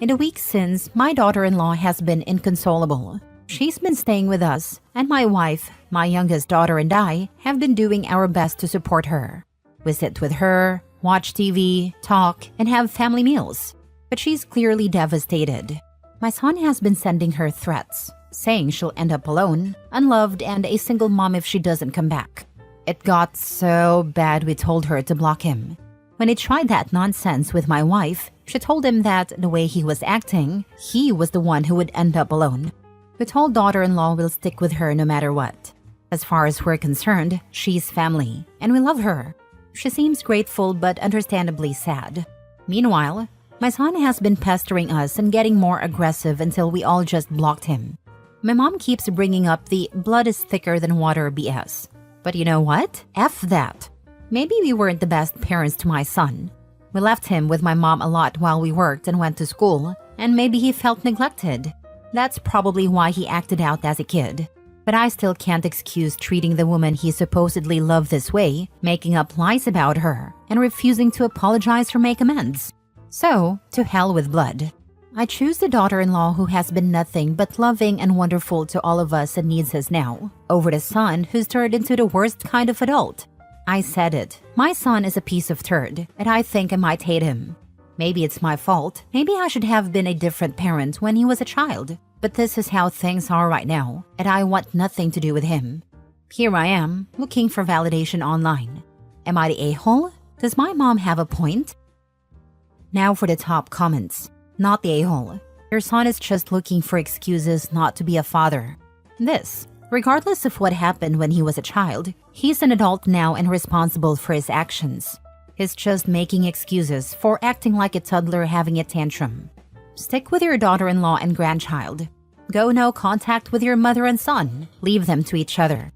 In the weeks since, my daughter-in-law has been inconsolable. She's been staying with us, and my wife, my youngest daughter, and I have been doing our best to support her. We sit with her, watch TV, talk, and have family meals. But she's clearly devastated. My son has been sending her threats, saying she'll end up alone, unloved, and a single mom if she doesn't come back. It got so bad we told her to block him. When he tried that nonsense with my wife, she told him that the way he was acting, he was the one who would end up alone. We told daughter-in-law we'll stick with her no matter what. As far as we're concerned, she's family, and we love her. She seems grateful but understandably sad. Meanwhile, my son has been pestering us and getting more aggressive until we all just blocked him. My mom keeps bringing up the blood is thicker than water BS. But you know what? F that. Maybe we weren't the best parents to my son. We left him with my mom a lot while we worked and went to school, and maybe he felt neglected. That's probably why he acted out as a kid. But I still can't excuse treating the woman he supposedly loved this way, making up lies about her, and refusing to apologize or make amends. So, to hell with blood. I choose the daughter-in-law who has been nothing but loving and wonderful to all of us and needs us now, over the son who's turned into the worst kind of adult. I said it. My son is a piece of turd, and I think I might hate him. Maybe it's my fault. Maybe I should have been a different parent when he was a child. But this is how things are right now, and I want nothing to do with him. Here I am, looking for validation online. Am I the a-hole? Does my mom have a point? Now for the top comments. Not the a-hole. Your son is just looking for excuses not to be a father. This, regardless of what happened when he was a child, he's an adult now and responsible for his actions. He's just making excuses for acting like a toddler having a tantrum. Stick with your daughter-in-law and grandchild. Go no contact with your mother and son. Leave them to each other.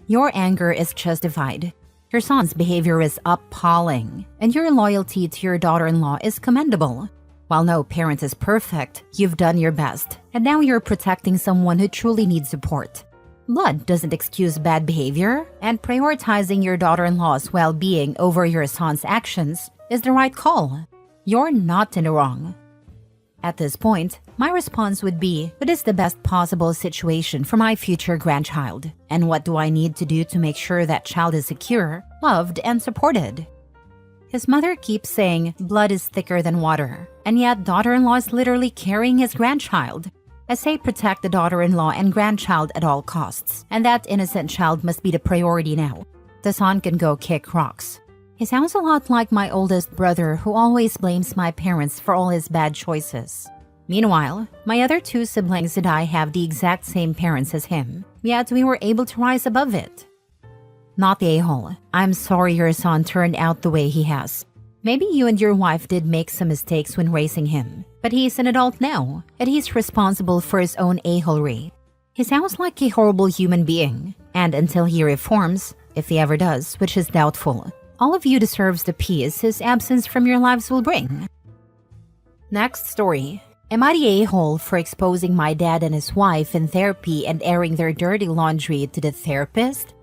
Your anger is justified. Your son's behavior is appalling, and your loyalty to your daughter-in-law is commendable. While no parent is perfect, you've done your best, and now you're protecting someone who truly needs support. Blood doesn't excuse bad behavior, and prioritizing your daughter-in-law's well-being over your son's actions is the right call. You're not in the wrong. At this point, my response would be, what is the best possible situation for my future grandchild? And what do I need to do to make sure that child is secure, loved, and supported? His mother keeps saying blood is thicker than water, and yet daughter-in-law is literally carrying his grandchild. I say protect the daughter-in-law and grandchild at all costs, and that innocent child must be the priority now. The son can go kick rocks. He sounds a lot like my oldest brother who always blames my parents for all his bad choices. Meanwhile, my other two siblings and I have the exact same parents as him, yet we were able to rise above it. Not the a-hole. I'm sorry your son turned out the way he has. Maybe you and your wife did make some mistakes when raising him, but he's an adult now, and he's responsible for his own a-holery. He sounds like a horrible human being, and until he reforms, If he ever does, which is doubtful. All of you deserves the peace his absence from your lives will bring. Next story. Am I the a-hole for exposing my dad and his wife in therapy and airing their dirty laundry to the therapist?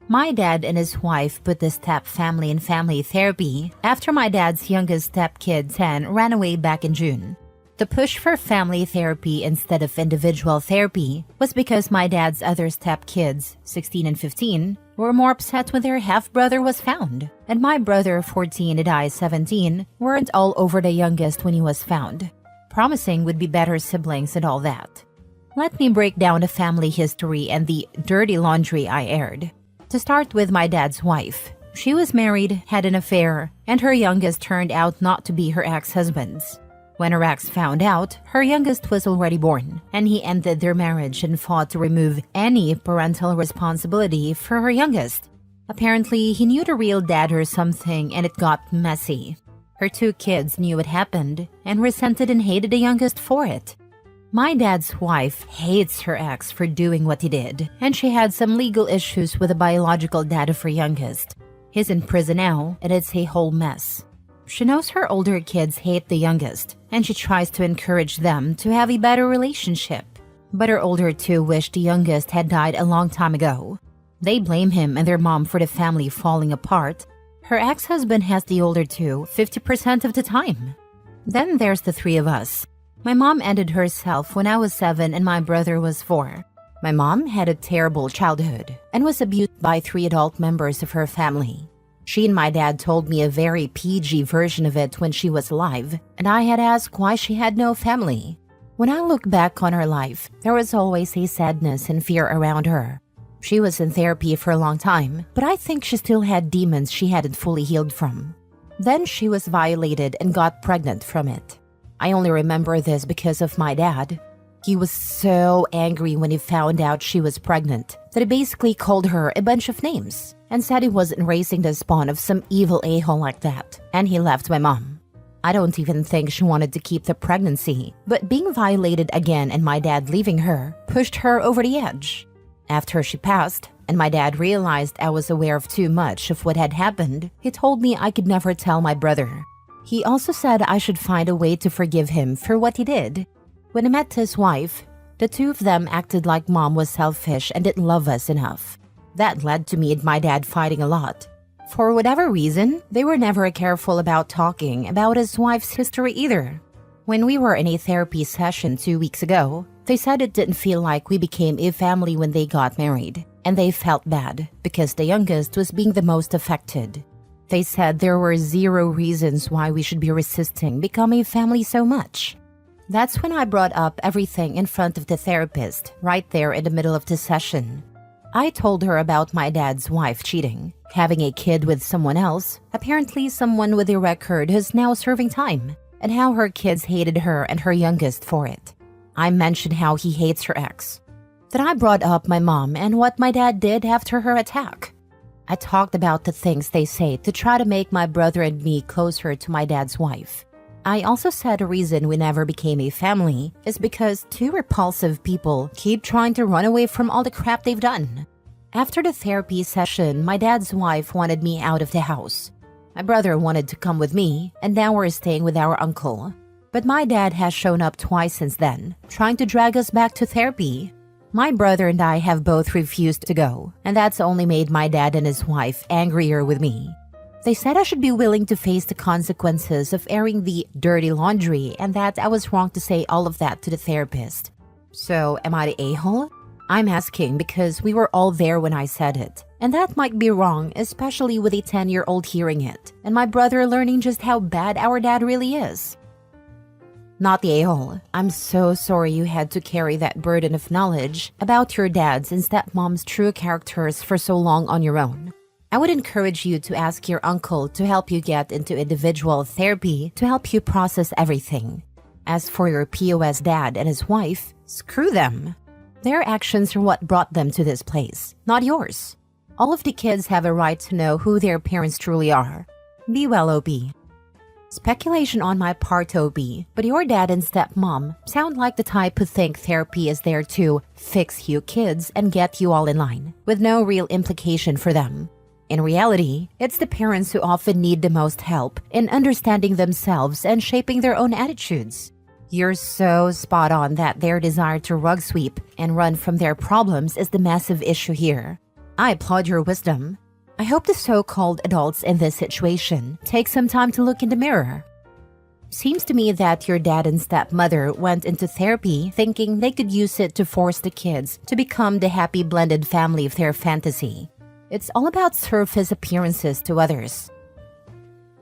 My dad and his wife put the step family in family therapy after my dad's youngest stepkid 10 ran away back in June. The push for family therapy instead of individual therapy was because my dad's other stepkids, 16 and 15, were more upset when their half-brother was found, and my brother, 14 and I, 17, weren't all over the youngest when he was found, promising would be better siblings and all that. Let me break down the family history and the dirty laundry I aired. To start with my dad's wife. She was married, had an affair, and her youngest turned out not to be her ex-husband's. When her ex found out, her youngest was already born, and he ended their marriage and fought to remove any parental responsibility for her youngest. Apparently, he knew the real dad or something, and it got messy. Her 2 kids knew what happened and resented and hated the youngest for it. My dad's wife hates her ex for doing what he did, and she had some legal issues with the biological dad of her youngest. He's in prison now, and it's a whole mess. She knows her older kids hate the youngest, and she tries to encourage them to have a better relationship. But her older 2 wish the youngest had died a long time ago. They blame him and their mom for the family falling apart. Her ex-husband has the older 2 50% of the time. Then there's the 3 of us. My mom ended herself when I was 7 and my brother was 4. My mom had a terrible childhood and was abused by 3 adult members of her family. She and my dad told me a very PG version of it when she was alive, and I had asked why she had no family. When I look back on her life, there was always a sadness and fear around her. She was in therapy for a long time, but I think she still had demons she hadn't fully healed from. Then she was violated and got pregnant from it. I only remember this because of my dad. He was so angry when he found out she was pregnant that he basically called her a bunch of names and said he wasn't raising the spawn of some evil a-hole like that, and he left my mom. I don't even think she wanted to keep the pregnancy, but being violated again and my dad leaving her pushed her over the edge. After she passed, and my dad realized I was aware of too much of what had happened, he told me I could never tell my brother. He also said I should find a way to forgive him for what he did. When I met his wife, the 2 of them acted like mom was selfish and didn't love us enough. That led to me and my dad fighting a lot. For whatever reason, they were never careful about talking about his wife's history either. When we were in a therapy session 2 weeks ago, they said it didn't feel like we became a family when they got married, and they felt bad because the youngest was being the most affected. They said there were 0 reasons why we should be resisting becoming a family so much. That's when I brought up everything in front of the therapist, right there in the middle of the session. I told her about my dad's wife cheating, having a kid with someone else, apparently someone with a record who's now serving time, and how her kids hated her and her youngest for it. I mentioned how he hates her ex. Then I brought up my mom and what my dad did after her attack. I talked about the things they say to try to make my brother and me closer to my dad's wife. I also said a reason we never became a family is because 2 repulsive people keep trying to run away from all the crap they've done. After the therapy session, my dad's wife wanted me out of the house. My brother wanted to come with me, and now we're staying with our uncle. But my dad has shown up twice since then, trying to drag us back to therapy. My brother and I have both refused to go, and that's only made my dad and his wife angrier with me. They said I should be willing to face the consequences of airing the dirty laundry and that I was wrong to say all of that to the therapist. So, am I the a-hole? I'm asking because we were all there when I said it, and that might be wrong, especially with a 10-year-old hearing it, and my brother learning just how bad our dad really is. Not the a-hole. I'm so sorry you had to carry that burden of knowledge about your dad's and stepmom's true characters for so long on your own. I would encourage you to ask your uncle to help you get into individual therapy to help you process everything. As for your POS dad and his wife, screw them. Their actions are what brought them to this place, not yours. All of the kids have a right to know who their parents truly are. Be well, OB. Speculation on my part, Toby, but your dad and stepmom sound like the type who think therapy is there to fix you kids and get you all in line, with no real implication for them. In reality, it's the parents who often need the most help in understanding themselves and shaping their own attitudes. You're so spot on that their desire to rug sweep and run from their problems is the massive issue here. I applaud your wisdom. I hope the so-called adults in this situation take some time to look in the mirror. Seems to me that your dad and stepmother went into therapy thinking they could use it to force the kids to become the happy blended family of their fantasy. It's all about surface appearances to others.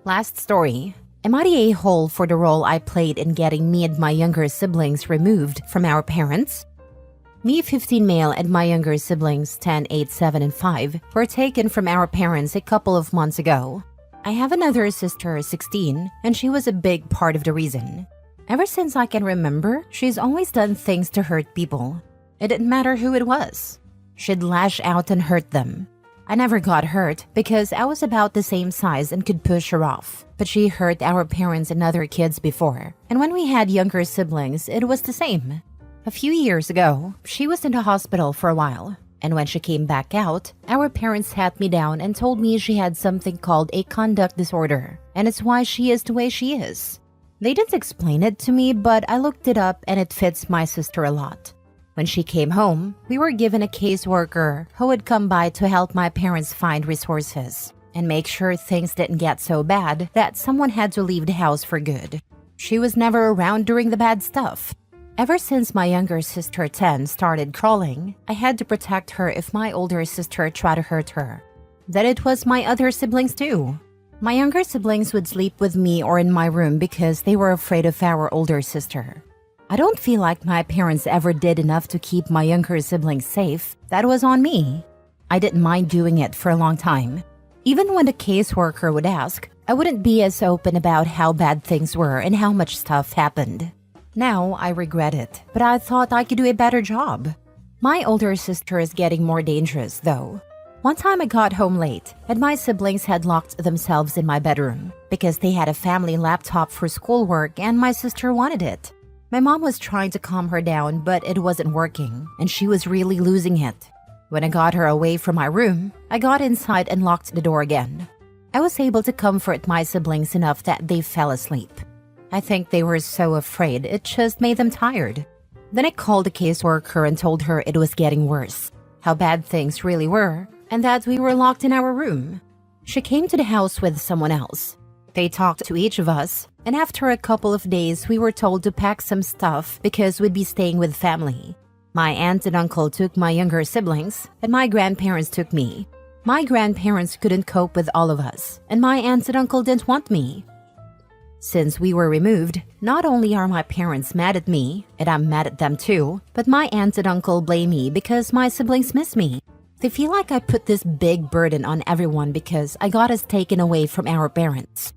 Last story. Am I the a-hole for the role I played in getting me and my younger siblings removed from our parents? Me, 15 male, and my younger siblings, 10, 8, 7, and 5, were taken from our parents a couple of months ago. I have another sister, 16, and she was a big part of the reason. Ever since I can remember, she's always done things to hurt people. It didn't matter who it was. She'd lash out and hurt them. I never got hurt because I was about the same size and could push her off. But she hurt our parents and other kids before. And when we had younger siblings, it was the same. A few years ago, she was in the hospital for a while. And when she came back out, our parents sat me down and told me she had something called a conduct disorder. And it's why she is the way she is. They didn't explain it to me, but I looked it up and it fits my sister a lot. When she came home, we were given a caseworker who would come by to help my parents find resources and make sure things didn't get so bad that someone had to leave the house for good. She was never around during the bad stuff. Ever since my younger sister 10 started crawling, I had to protect her if my older sister tried to hurt her. Then it was my other siblings too. My younger siblings would sleep with me or in my room because they were afraid of our older sister. I don't feel like my parents ever did enough to keep my younger siblings safe. That was on me. I didn't mind doing it for a long time. Even when the caseworker would ask, I wouldn't be as open about how bad things were and how much stuff happened. Now I regret it, but I thought I could do a better job. My older sister is getting more dangerous, though. One time I got home late, and my siblings had locked themselves in my bedroom because they had a family laptop for schoolwork and my sister wanted it. My mom was trying to calm her down, but it wasn't working, and she was really losing it. When I got her away from my room, I got inside and locked the door again. I was able to comfort my siblings enough that they fell asleep. I think they were so afraid it just made them tired. Then I called the caseworker and told her it was getting worse, how bad things really were, and that we were locked in our room. She came to the house with someone else. They talked to each of us, and after a couple of days, we were told to pack some stuff because we'd be staying with family. My aunt and uncle took my younger siblings, and my grandparents took me. My grandparents couldn't cope with all of us, and my aunt and uncle didn't want me. Since we were removed, not only are my parents mad at me, and I'm mad at them too, but my aunt and uncle blame me because my siblings miss me. They feel like I put this big burden on everyone because I got us taken away from our parents.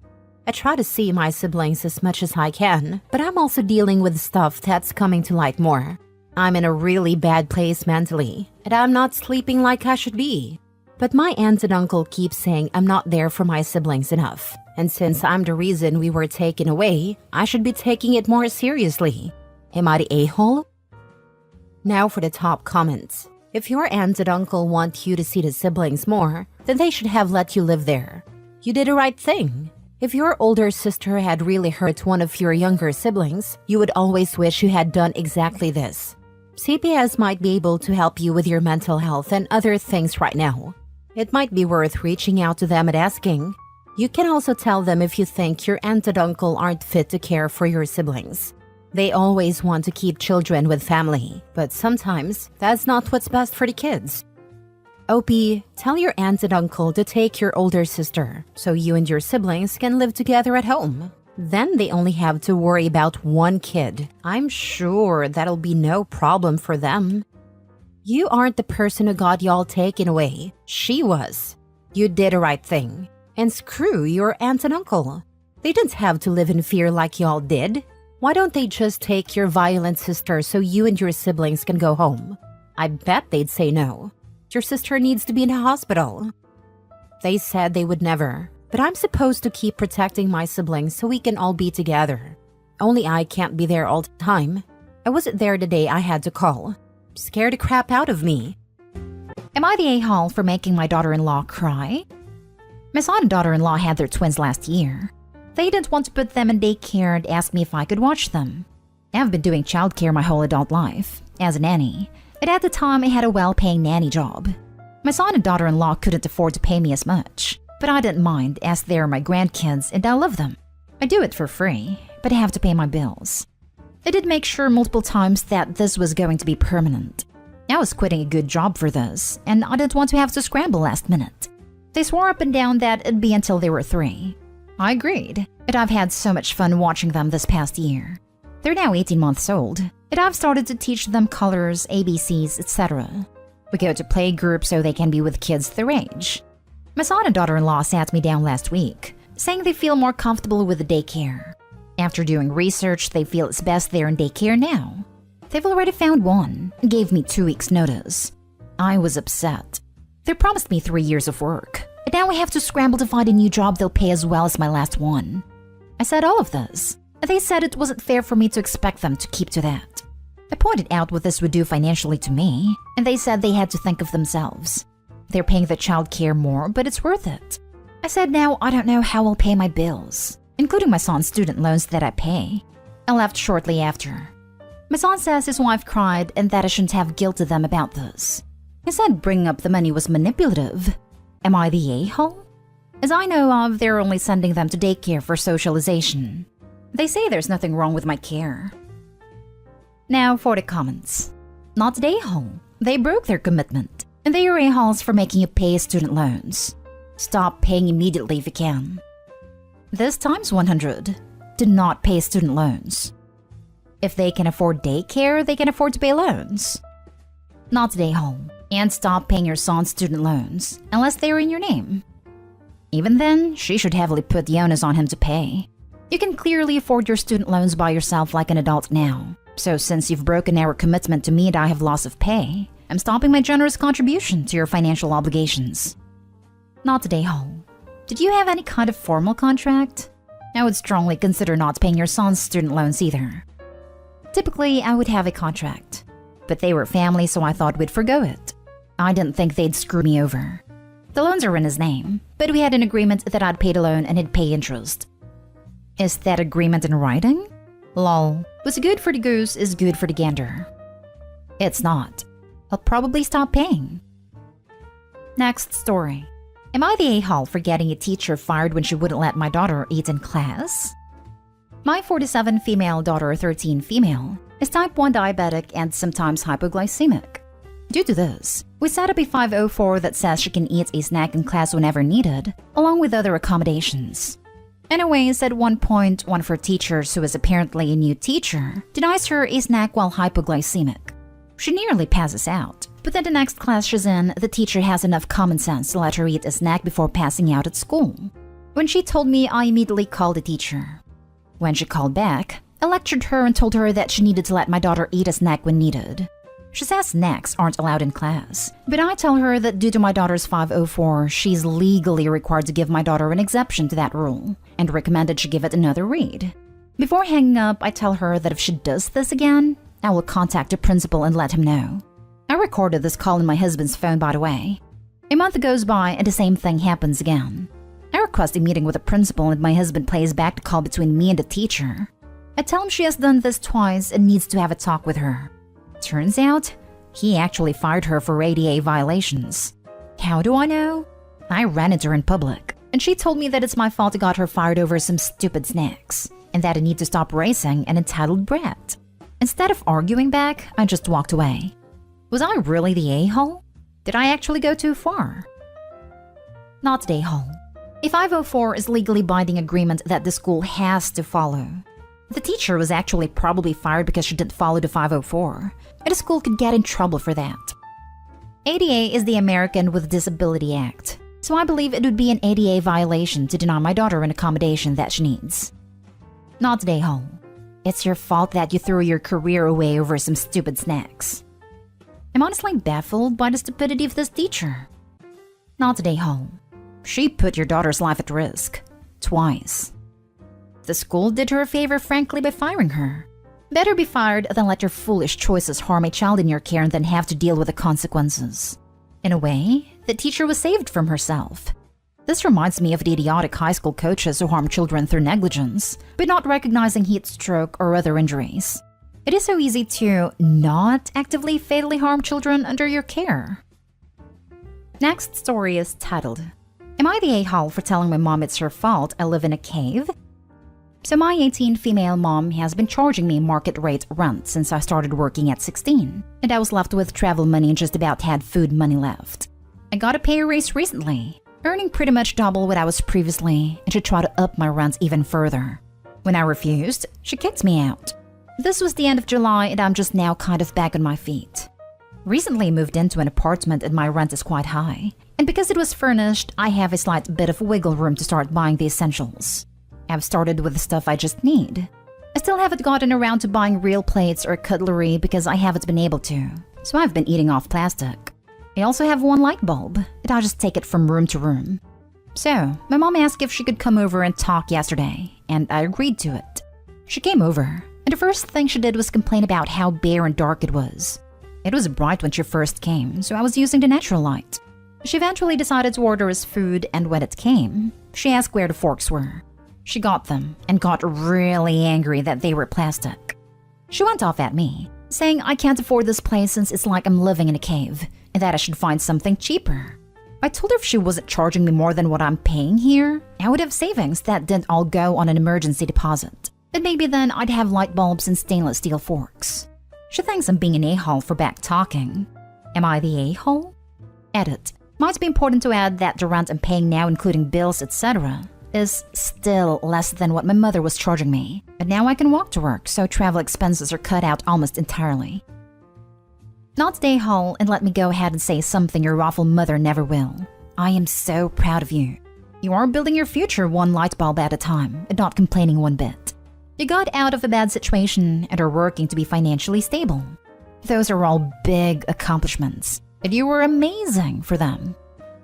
I try to see my siblings as much as I can, but I'm also dealing with stuff that's coming to light more. I'm in a really bad place mentally, and I'm not sleeping like I should be. But my aunt and uncle keep saying I'm not there for my siblings enough, and since I'm the reason we were taken away, I should be taking it more seriously. Am I the a-hole? Now for the top comments. If your aunt and uncle want you to see the siblings more, then they should have let you live there. You did the right thing. If your older sister had really hurt one of your younger siblings, you would always wish you had done exactly this. CPS might be able to help you with your mental health and other things right now. It might be worth reaching out to them and asking. You can also tell them if you think your aunt and uncle aren't fit to care for your siblings. They always want to keep children with family, but sometimes that's not what's best for the kids. OP, tell your aunt and uncle to take your older sister so you and your siblings can live together at home. Then they only have to worry about one kid. I'm sure that'll be no problem for them. You aren't the person who got y'all taken away. She was. You did the right thing. And screw your aunt and uncle. They didn't have to live in fear like y'all did. Why don't they just take your violent sister so you and your siblings can go home? I bet they'd say no. Your sister needs to be in a hospital. They said they would never. but I'm supposed to keep protecting my siblings so we can all be together. Only I can't be there all the time. I wasn't there the day I had to call. Scared the crap out of me. Am I the a-hole for making my daughter-in-law cry? My son and daughter-in-law had their twins last year. They didn't want to put them in daycare and asked me if I could watch them. I've been doing childcare my whole adult life, as a nanny, and at the time I had a well-paying nanny job. My son and daughter-in-law couldn't afford to pay me as much, but I didn't mind as they're my grandkids and I love them. I do it for free, but I have to pay my bills. I did make sure multiple times that this was going to be permanent. I was quitting a good job for this, and I didn't want to have to scramble last minute. They swore up and down that it'd be until they were 3. I agreed, but I've had so much fun watching them this past year. They're now 18 months old, and I've started to teach them colors, ABCs, etc. We go to play groups so they can be with kids their age. My son and daughter-in-law sat me down last week, saying they feel more comfortable with the daycare. After doing research, they feel it's best they're in daycare now. They've already found one and gave me 2 weeks' notice. I was upset. They promised me 3 years of work, and now I have to scramble to find a new job they'll pay as well as my last one. I said all of this, and they said it wasn't fair for me to expect them to keep to that. I pointed out what this would do financially to me, and they said they had to think of themselves. They're paying the child care more, but it's worth it. I said now I don't know how I'll pay my bills, including my son's student loans that I pay. I left shortly after. My son says his wife cried and that I shouldn't have guilted them about this. He said bringing up the money was manipulative. Am I the a-hole? As I know of, they're only sending them to daycare for socialization. They say there's nothing wrong with my care. Now for the comments. Not the a-hole. They broke their commitment, and they are a-holes for making you pay student loans. Stop paying immediately if you can. This times 100. Do not pay student loans. If they can afford daycare, they can afford to pay loans. Not the a-hole. And stop paying your son's student loans, unless they are in your name. Even then, she should heavily put the onus on him to pay. You can clearly afford your student loans by yourself like an adult now. So since you've broken our commitment to me and I have loss of pay, I'm stopping my generous contribution to your financial obligations. Not the a-hole. Did you have any kind of formal contract? I would strongly consider not paying your son's student loans either. Typically, I would have a contract, but they were family, so I thought we'd forgo it. I didn't think they'd screw me over. The loans are in his name, but we had an agreement that I'd pay the loan and he'd pay interest. Is that agreement in writing? Lol. What's good for the goose is good for the gander. It's not. I'll probably stop paying. Next story. Am I the a-hole for getting a teacher fired when she wouldn't let my daughter eat in class? My 47 female daughter, 13 female, is type 1 diabetic and sometimes hypoglycemic. Due to this, we set up a 504 that says she can eat a snack in class whenever needed, along with other accommodations. Anyways, at one point, one of her teachers, who is apparently a new teacher, denies her a snack while hypoglycemic. She nearly passes out, but then the next class she's in, the teacher has enough common sense to let her eat a snack before passing out at school. When she told me, I immediately called the teacher. When she called back, I lectured her and told her that she needed to let my daughter eat a snack when needed. She says snacks aren't allowed in class, but I tell her that due to my daughter's 504, she's legally required to give my daughter an exception to that rule, and recommended she give it another read. Before hanging up, I tell her that if she does this again, I will contact the principal and let him know. I recorded this call in my husband's phone, by the way. A month goes by and the same thing happens again. I request a meeting with the principal and my husband plays back the call between me and the teacher. I tell him she has done this twice and needs to have a talk with her. Turns out, he actually fired her for ADA violations. How do I know? I ran into her in public, and she told me that it's my fault I got her fired over some stupid snacks, and that I need to stop raising an entitled brat. Instead of arguing back, I just walked away. Was I really the a-hole? Did I actually go too far? Not the a-hole. A 504 is legally binding agreement that the school has to follow. The teacher was actually probably fired because she didn't follow the 504, and the school could get in trouble for that. ADA is the American with Disability Act, so I believe it would be an ADA violation to deny my daughter an accommodation that she needs. Not the a-hole. It's your fault that you threw your career away over some stupid snacks. I'm honestly baffled by the stupidity of this teacher. Not the a-hole. She put your daughter's life at risk. Twice. The school did her a favor, frankly, by firing her. Better be fired than let your foolish choices harm a child in your care and then have to deal with the consequences. In a way, the teacher was saved from herself. This reminds me of the idiotic high school coaches who harm children through negligence, but not recognizing heat stroke or other injuries. It is so easy to not actively fatally harm children under your care. Next story is titled, Am I the a-hole for telling my mom it's her fault I live in a cave? So my 18 female mom has been charging me market rate rent since I started working at 16, and I was left with travel money and just about had food money left. I got a pay raise recently, earning pretty much double what I was previously, and she tried to up my rent even further. When I refused, she kicked me out. This was the end of July and I'm just now kind of back on my feet. Recently moved into an apartment and my rent is quite high, and because it was furnished, I have a slight bit of wiggle room to start buying the essentials. I've started with the stuff I just need. I still haven't gotten around to buying real plates or cutlery because I haven't been able to, so I've been eating off plastic. I also have one light bulb, and I just take it from room to room. So, my mom asked if she could come over and talk yesterday, and I agreed to it. She came over, and the first thing she did was complain about how bare and dark it was. It was bright when she first came, so I was using the natural light. She eventually decided to order us food, and when it came, she asked where the forks were. She got them and got really angry that they were plastic. She went off at me, saying I can't afford this place since it's like I'm living in a cave, and that I should find something cheaper. I told her if she wasn't charging me more than what I'm paying here, I would have savings that didn't all go on an emergency deposit. And maybe then I'd have light bulbs and stainless steel forks. She thinks I'm being an a-hole for back talking. Am I the a-hole? Edit. Might be important to add that the rent I'm paying now, including bills, etc., is still less than what my mother was charging me. But now I can walk to work, so travel expenses are cut out almost entirely. Not the a-hole, and let me go ahead and say something your awful mother never will. I am so proud of you. You are building your future one light bulb at a time, and not complaining one bit. You got out of a bad situation and are working to be financially stable. Those are all big accomplishments, and you were amazing for them.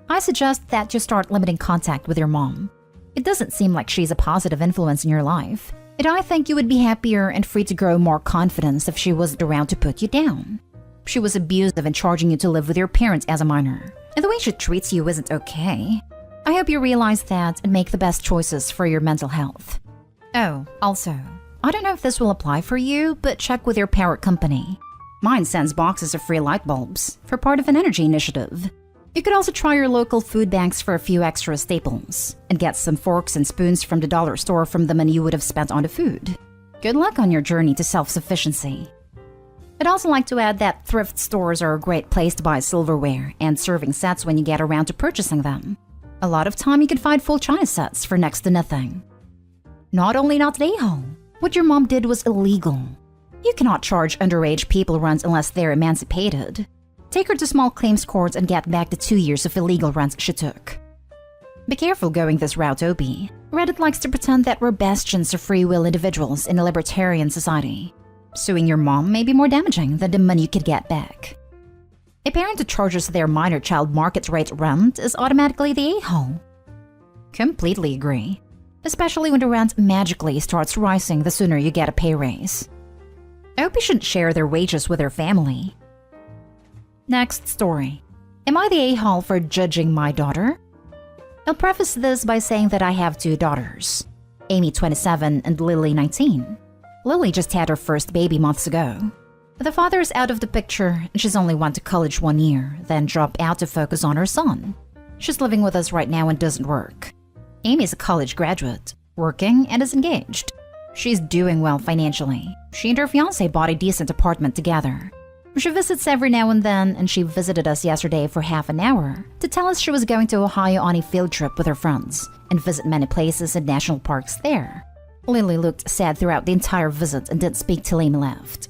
I suggest that you start limiting contact with your mom. It doesn't seem like she's a positive influence in your life, and I think you would be happier and free to grow more confidence if she wasn't around to put you down. She was abusive in charging you to live with your parents as a minor, and the way she treats you isn't okay. I hope you realize that and make the best choices for your mental health. Oh, also, I don't know if this will apply for you, but check with your power company. Mine sends boxes of free light bulbs for part of an energy initiative. You could also try your local food banks for a few extra staples and get some forks and spoons from the dollar store from the money you would have spent on the food. Good luck on your journey to self-sufficiency. I'd also like to add that thrift stores are a great place to buy silverware and serving sets when you get around to purchasing them. A lot of time you can find full china sets for next to nothing. Not only not the a-hole, what your mom did was illegal. You cannot charge underage people rent unless they're emancipated. Take her to small claims courts and get back the 2 years of illegal rent she took. Be careful going this route, Opie. Reddit likes to pretend that we're bastions of free will individuals in a libertarian society. Suing your mom may be more damaging than the money you could get back. A parent who charges their minor child market rate rent is automatically the a-hole. Completely agree. Especially when the rent magically starts rising the sooner you get a pay raise. Opie shouldn't share their wages with their family. Next story. Am I the a-hole for judging my daughter? I'll preface this by saying that I have 2 daughters, Amy 27 and Lily 19. Lily just had her first baby months ago. The father is out of the picture and she's only went to college 1 year, then dropped out to focus on her son. She's living with us right now and doesn't work. Amy's a college graduate, working and is engaged. She's doing well financially. She and her fiancé bought a decent apartment together. She visits every now and then, and she visited us yesterday for half an hour to tell us she was going to Ohio on a field trip with her friends and visit many places and national parks there. Lily looked sad throughout the entire visit and didn't speak till Amy left.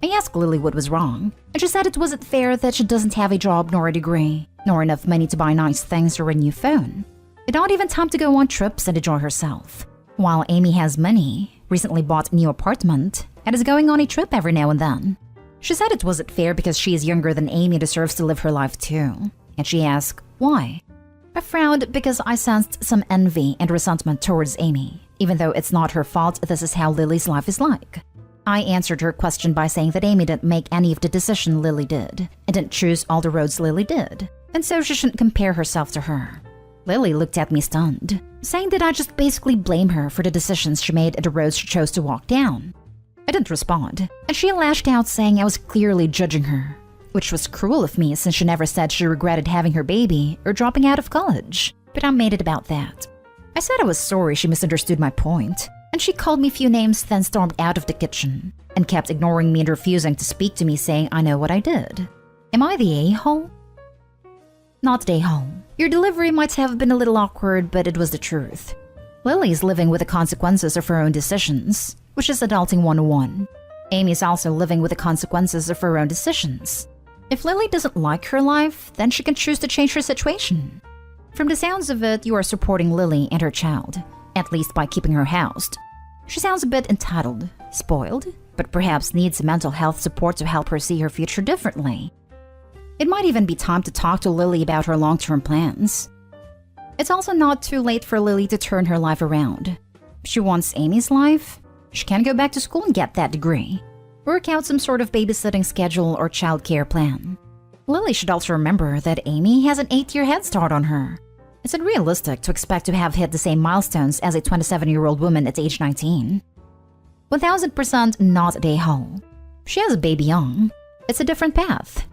I asked Lily what was wrong, and she said it wasn't fair that she doesn't have a job nor a degree, nor enough money to buy nice things or a new phone. And not even time to go on trips and enjoy herself. While Amy has money, recently bought a new apartment, and is going on a trip every now and then. She said it wasn't fair because she is younger than Amy and deserves to live her life too. And she asked, why? I frowned because I sensed some envy and resentment towards Amy. Even though it's not her fault, this is how Lily's life is like. I answered her question by saying that Amy didn't make any of the decision Lily did, and didn't choose all the roads Lily did, and so she shouldn't compare herself to her. Lily looked at me stunned, saying that I just basically blame her for the decisions she made and the roads she chose to walk down. I didn't respond, and she lashed out saying I was clearly judging her, which was cruel of me since she never said she regretted having her baby or dropping out of college, but I made it about that. I said I was sorry she misunderstood my point, and she called me a few names, then stormed out of the kitchen and kept ignoring me and refusing to speak to me, saying I know what I did. Am I the a-hole? Not the a-hole. Your delivery might have been a little awkward, but it was the truth. Lily's living with the consequences of her own decisions, which is adulting 101. Amy's also living with the consequences of her own decisions. If Lily doesn't like her life, then she can choose to change her situation. From the sounds of it, you are supporting Lily and her child, at least by keeping her housed. She sounds a bit entitled, spoiled, but perhaps needs mental health support to help her see her future differently. It might even be time to talk to Lily about her long-term plans. It's also not too late for Lily to turn her life around. If she wants Amy's life, she can go back to school and get that degree. Work out some sort of babysitting schedule or childcare plan. Lily should also remember that Amy has an 8-year head start on her. It's unrealistic to expect to have hit the same milestones as a 27-year-old woman at age 19. 1000% not a hole. She has a baby young. It's a different path.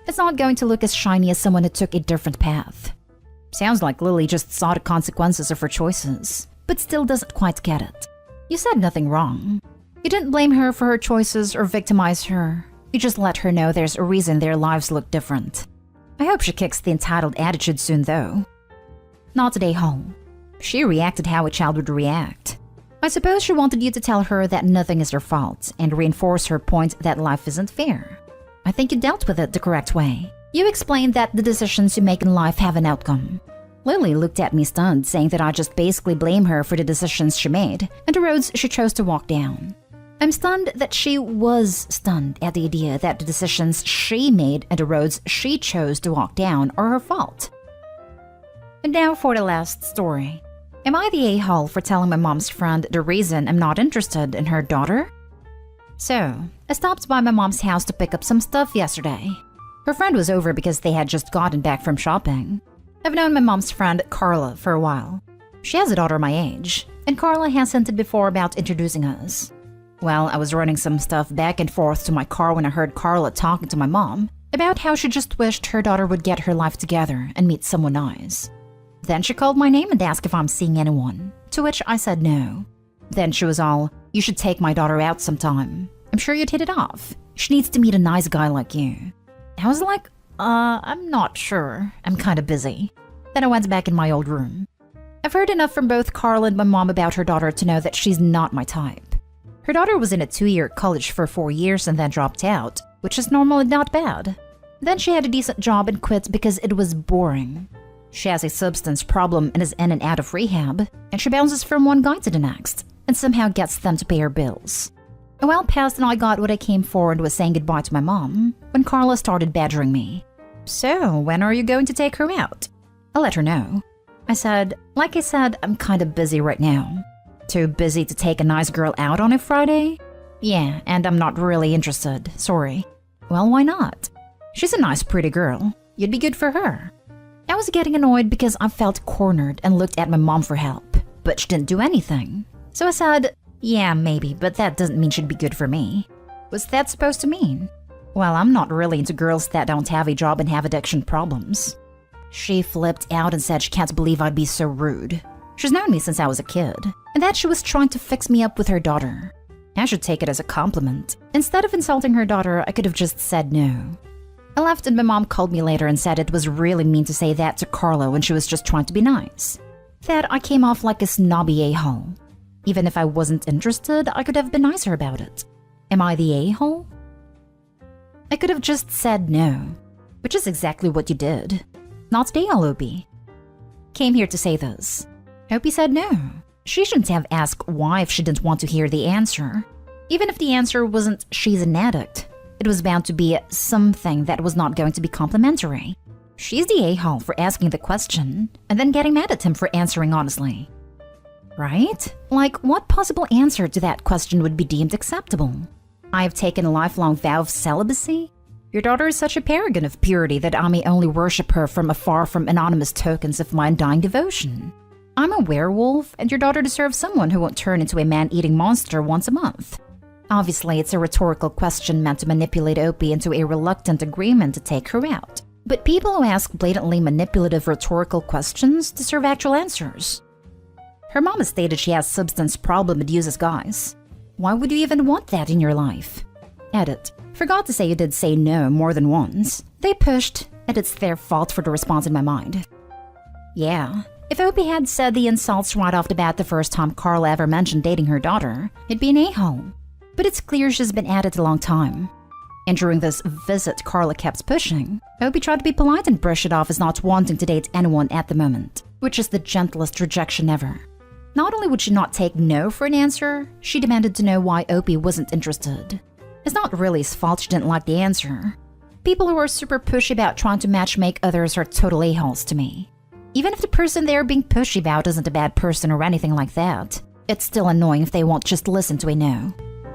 It's not going to look as shiny as someone who took a different path. Sounds like Lily just saw the consequences of her choices, but still doesn't quite get it. You said nothing wrong. You didn't blame her for her choices or victimize her. You just let her know there's a reason their lives look different. I hope she kicks the entitled attitude soon, though. Not a hole. She reacted how a child would react. I suppose she wanted you to tell her that nothing is her fault and reinforce her point that life isn't fair. I think you dealt with it the correct way. You explained that the decisions you make in life have an outcome. Lily looked at me stunned, saying that I just basically blame her for the decisions she made and the roads she chose to walk down. I'm stunned that she was stunned at the idea that the decisions she made and the roads she chose to walk down are her fault. And now for the last story. Am I the a-hole for telling my mom's friend the reason I'm not interested in her daughter? So, I stopped by my mom's house to pick up some stuff yesterday. Her friend was over because they had just gotten back from shopping. I've known my mom's friend Carla for a while. She has a daughter my age, and Carla has hinted before about introducing us. Well, I was running some stuff back and forth to my car when I heard Carla talking to my mom about how she just wished her daughter would get her life together and meet someone nice. Then she called my name and asked if I'm seeing anyone, to which I said no. Then she was all, "You should take my daughter out sometime. I'm sure you'd hit it off. She needs to meet a nice guy like you." I was like, I'm not sure. I'm kind of busy. Then I went back in my old room. I've heard enough from both Carla and my mom about her daughter to know that she's not my type. Her daughter was in a 2-year college for 4 years and then dropped out, which is normal and not bad. Then she had a decent job and quit because it was boring. She has a substance problem and is in and out of rehab, and she bounces from one guy to the next, and somehow gets them to pay her bills. A while passed and I got what I came for and was saying goodbye to my mom when Carla started badgering me. "So, when are you going to take her out?" I let her know. I said, I'm kind of busy right now. Too busy to take a nice girl out on a Friday? Yeah, and I'm not really interested, sorry. Well, why not? She's a nice, pretty girl. You'd be good for her. I was getting annoyed because I felt cornered and looked at my mom for help, but she didn't do anything. So I said, yeah, maybe, but that doesn't mean she'd be good for me. What's that supposed to mean? Well, I'm not really into girls that don't have a job and have addiction problems. She flipped out and said she can't believe I'd be so rude. She's known me since I was a kid, and that she was trying to fix me up with her daughter. I should take it as a compliment. Instead of insulting her daughter, I could have just said no. I left and my mom called me later and said it was really mean to say that to Carla when she was just trying to be nice. That I came off like a snobby a-hole. Even if I wasn't interested, I could have been nicer about it. Am I the a-hole? I could have just said no, which is exactly what you did. Not the a-hole, Opie. Came here to say this. Opie said no. She shouldn't have asked why if she didn't want to hear the answer. Even if the answer wasn't she's an addict, it was bound to be something that was not going to be complimentary. She's the a-hole for asking the question and then getting mad at him for answering honestly. Right? Like, what possible answer to that question would be deemed acceptable? I have taken a lifelong vow of celibacy? Your daughter is such a paragon of purity that I may only worship her from afar from anonymous tokens of my undying devotion. I'm a werewolf, and your daughter deserves someone who won't turn into a man-eating monster once a month. Obviously, it's a rhetorical question meant to manipulate Opie into a reluctant agreement to take her out. But people who ask blatantly manipulative rhetorical questions deserve actual answers. Her mom has stated she has substance problem and uses guys. Why would you even want that in your life? Edit. Forgot to say you did say no more than once. They pushed, and it's their fault for the response in my mind. Yeah, if Opie had said the insults right off the bat the first time Carla ever mentioned dating her daughter, it'd be an a-hole. But it's clear she's been at it a long time. And during this visit Carla kept pushing, Opie tried to be polite and brush it off as not wanting to date anyone at the moment, which is the gentlest rejection ever. Not only would she not take no for an answer, she demanded to know why Opie wasn't interested. It's not really his fault she didn't like the answer. People who are super pushy about trying to matchmake others are total a-holes to me. Even if the person they're being pushy about isn't a bad person or anything like that, it's still annoying if they won't just listen to a no.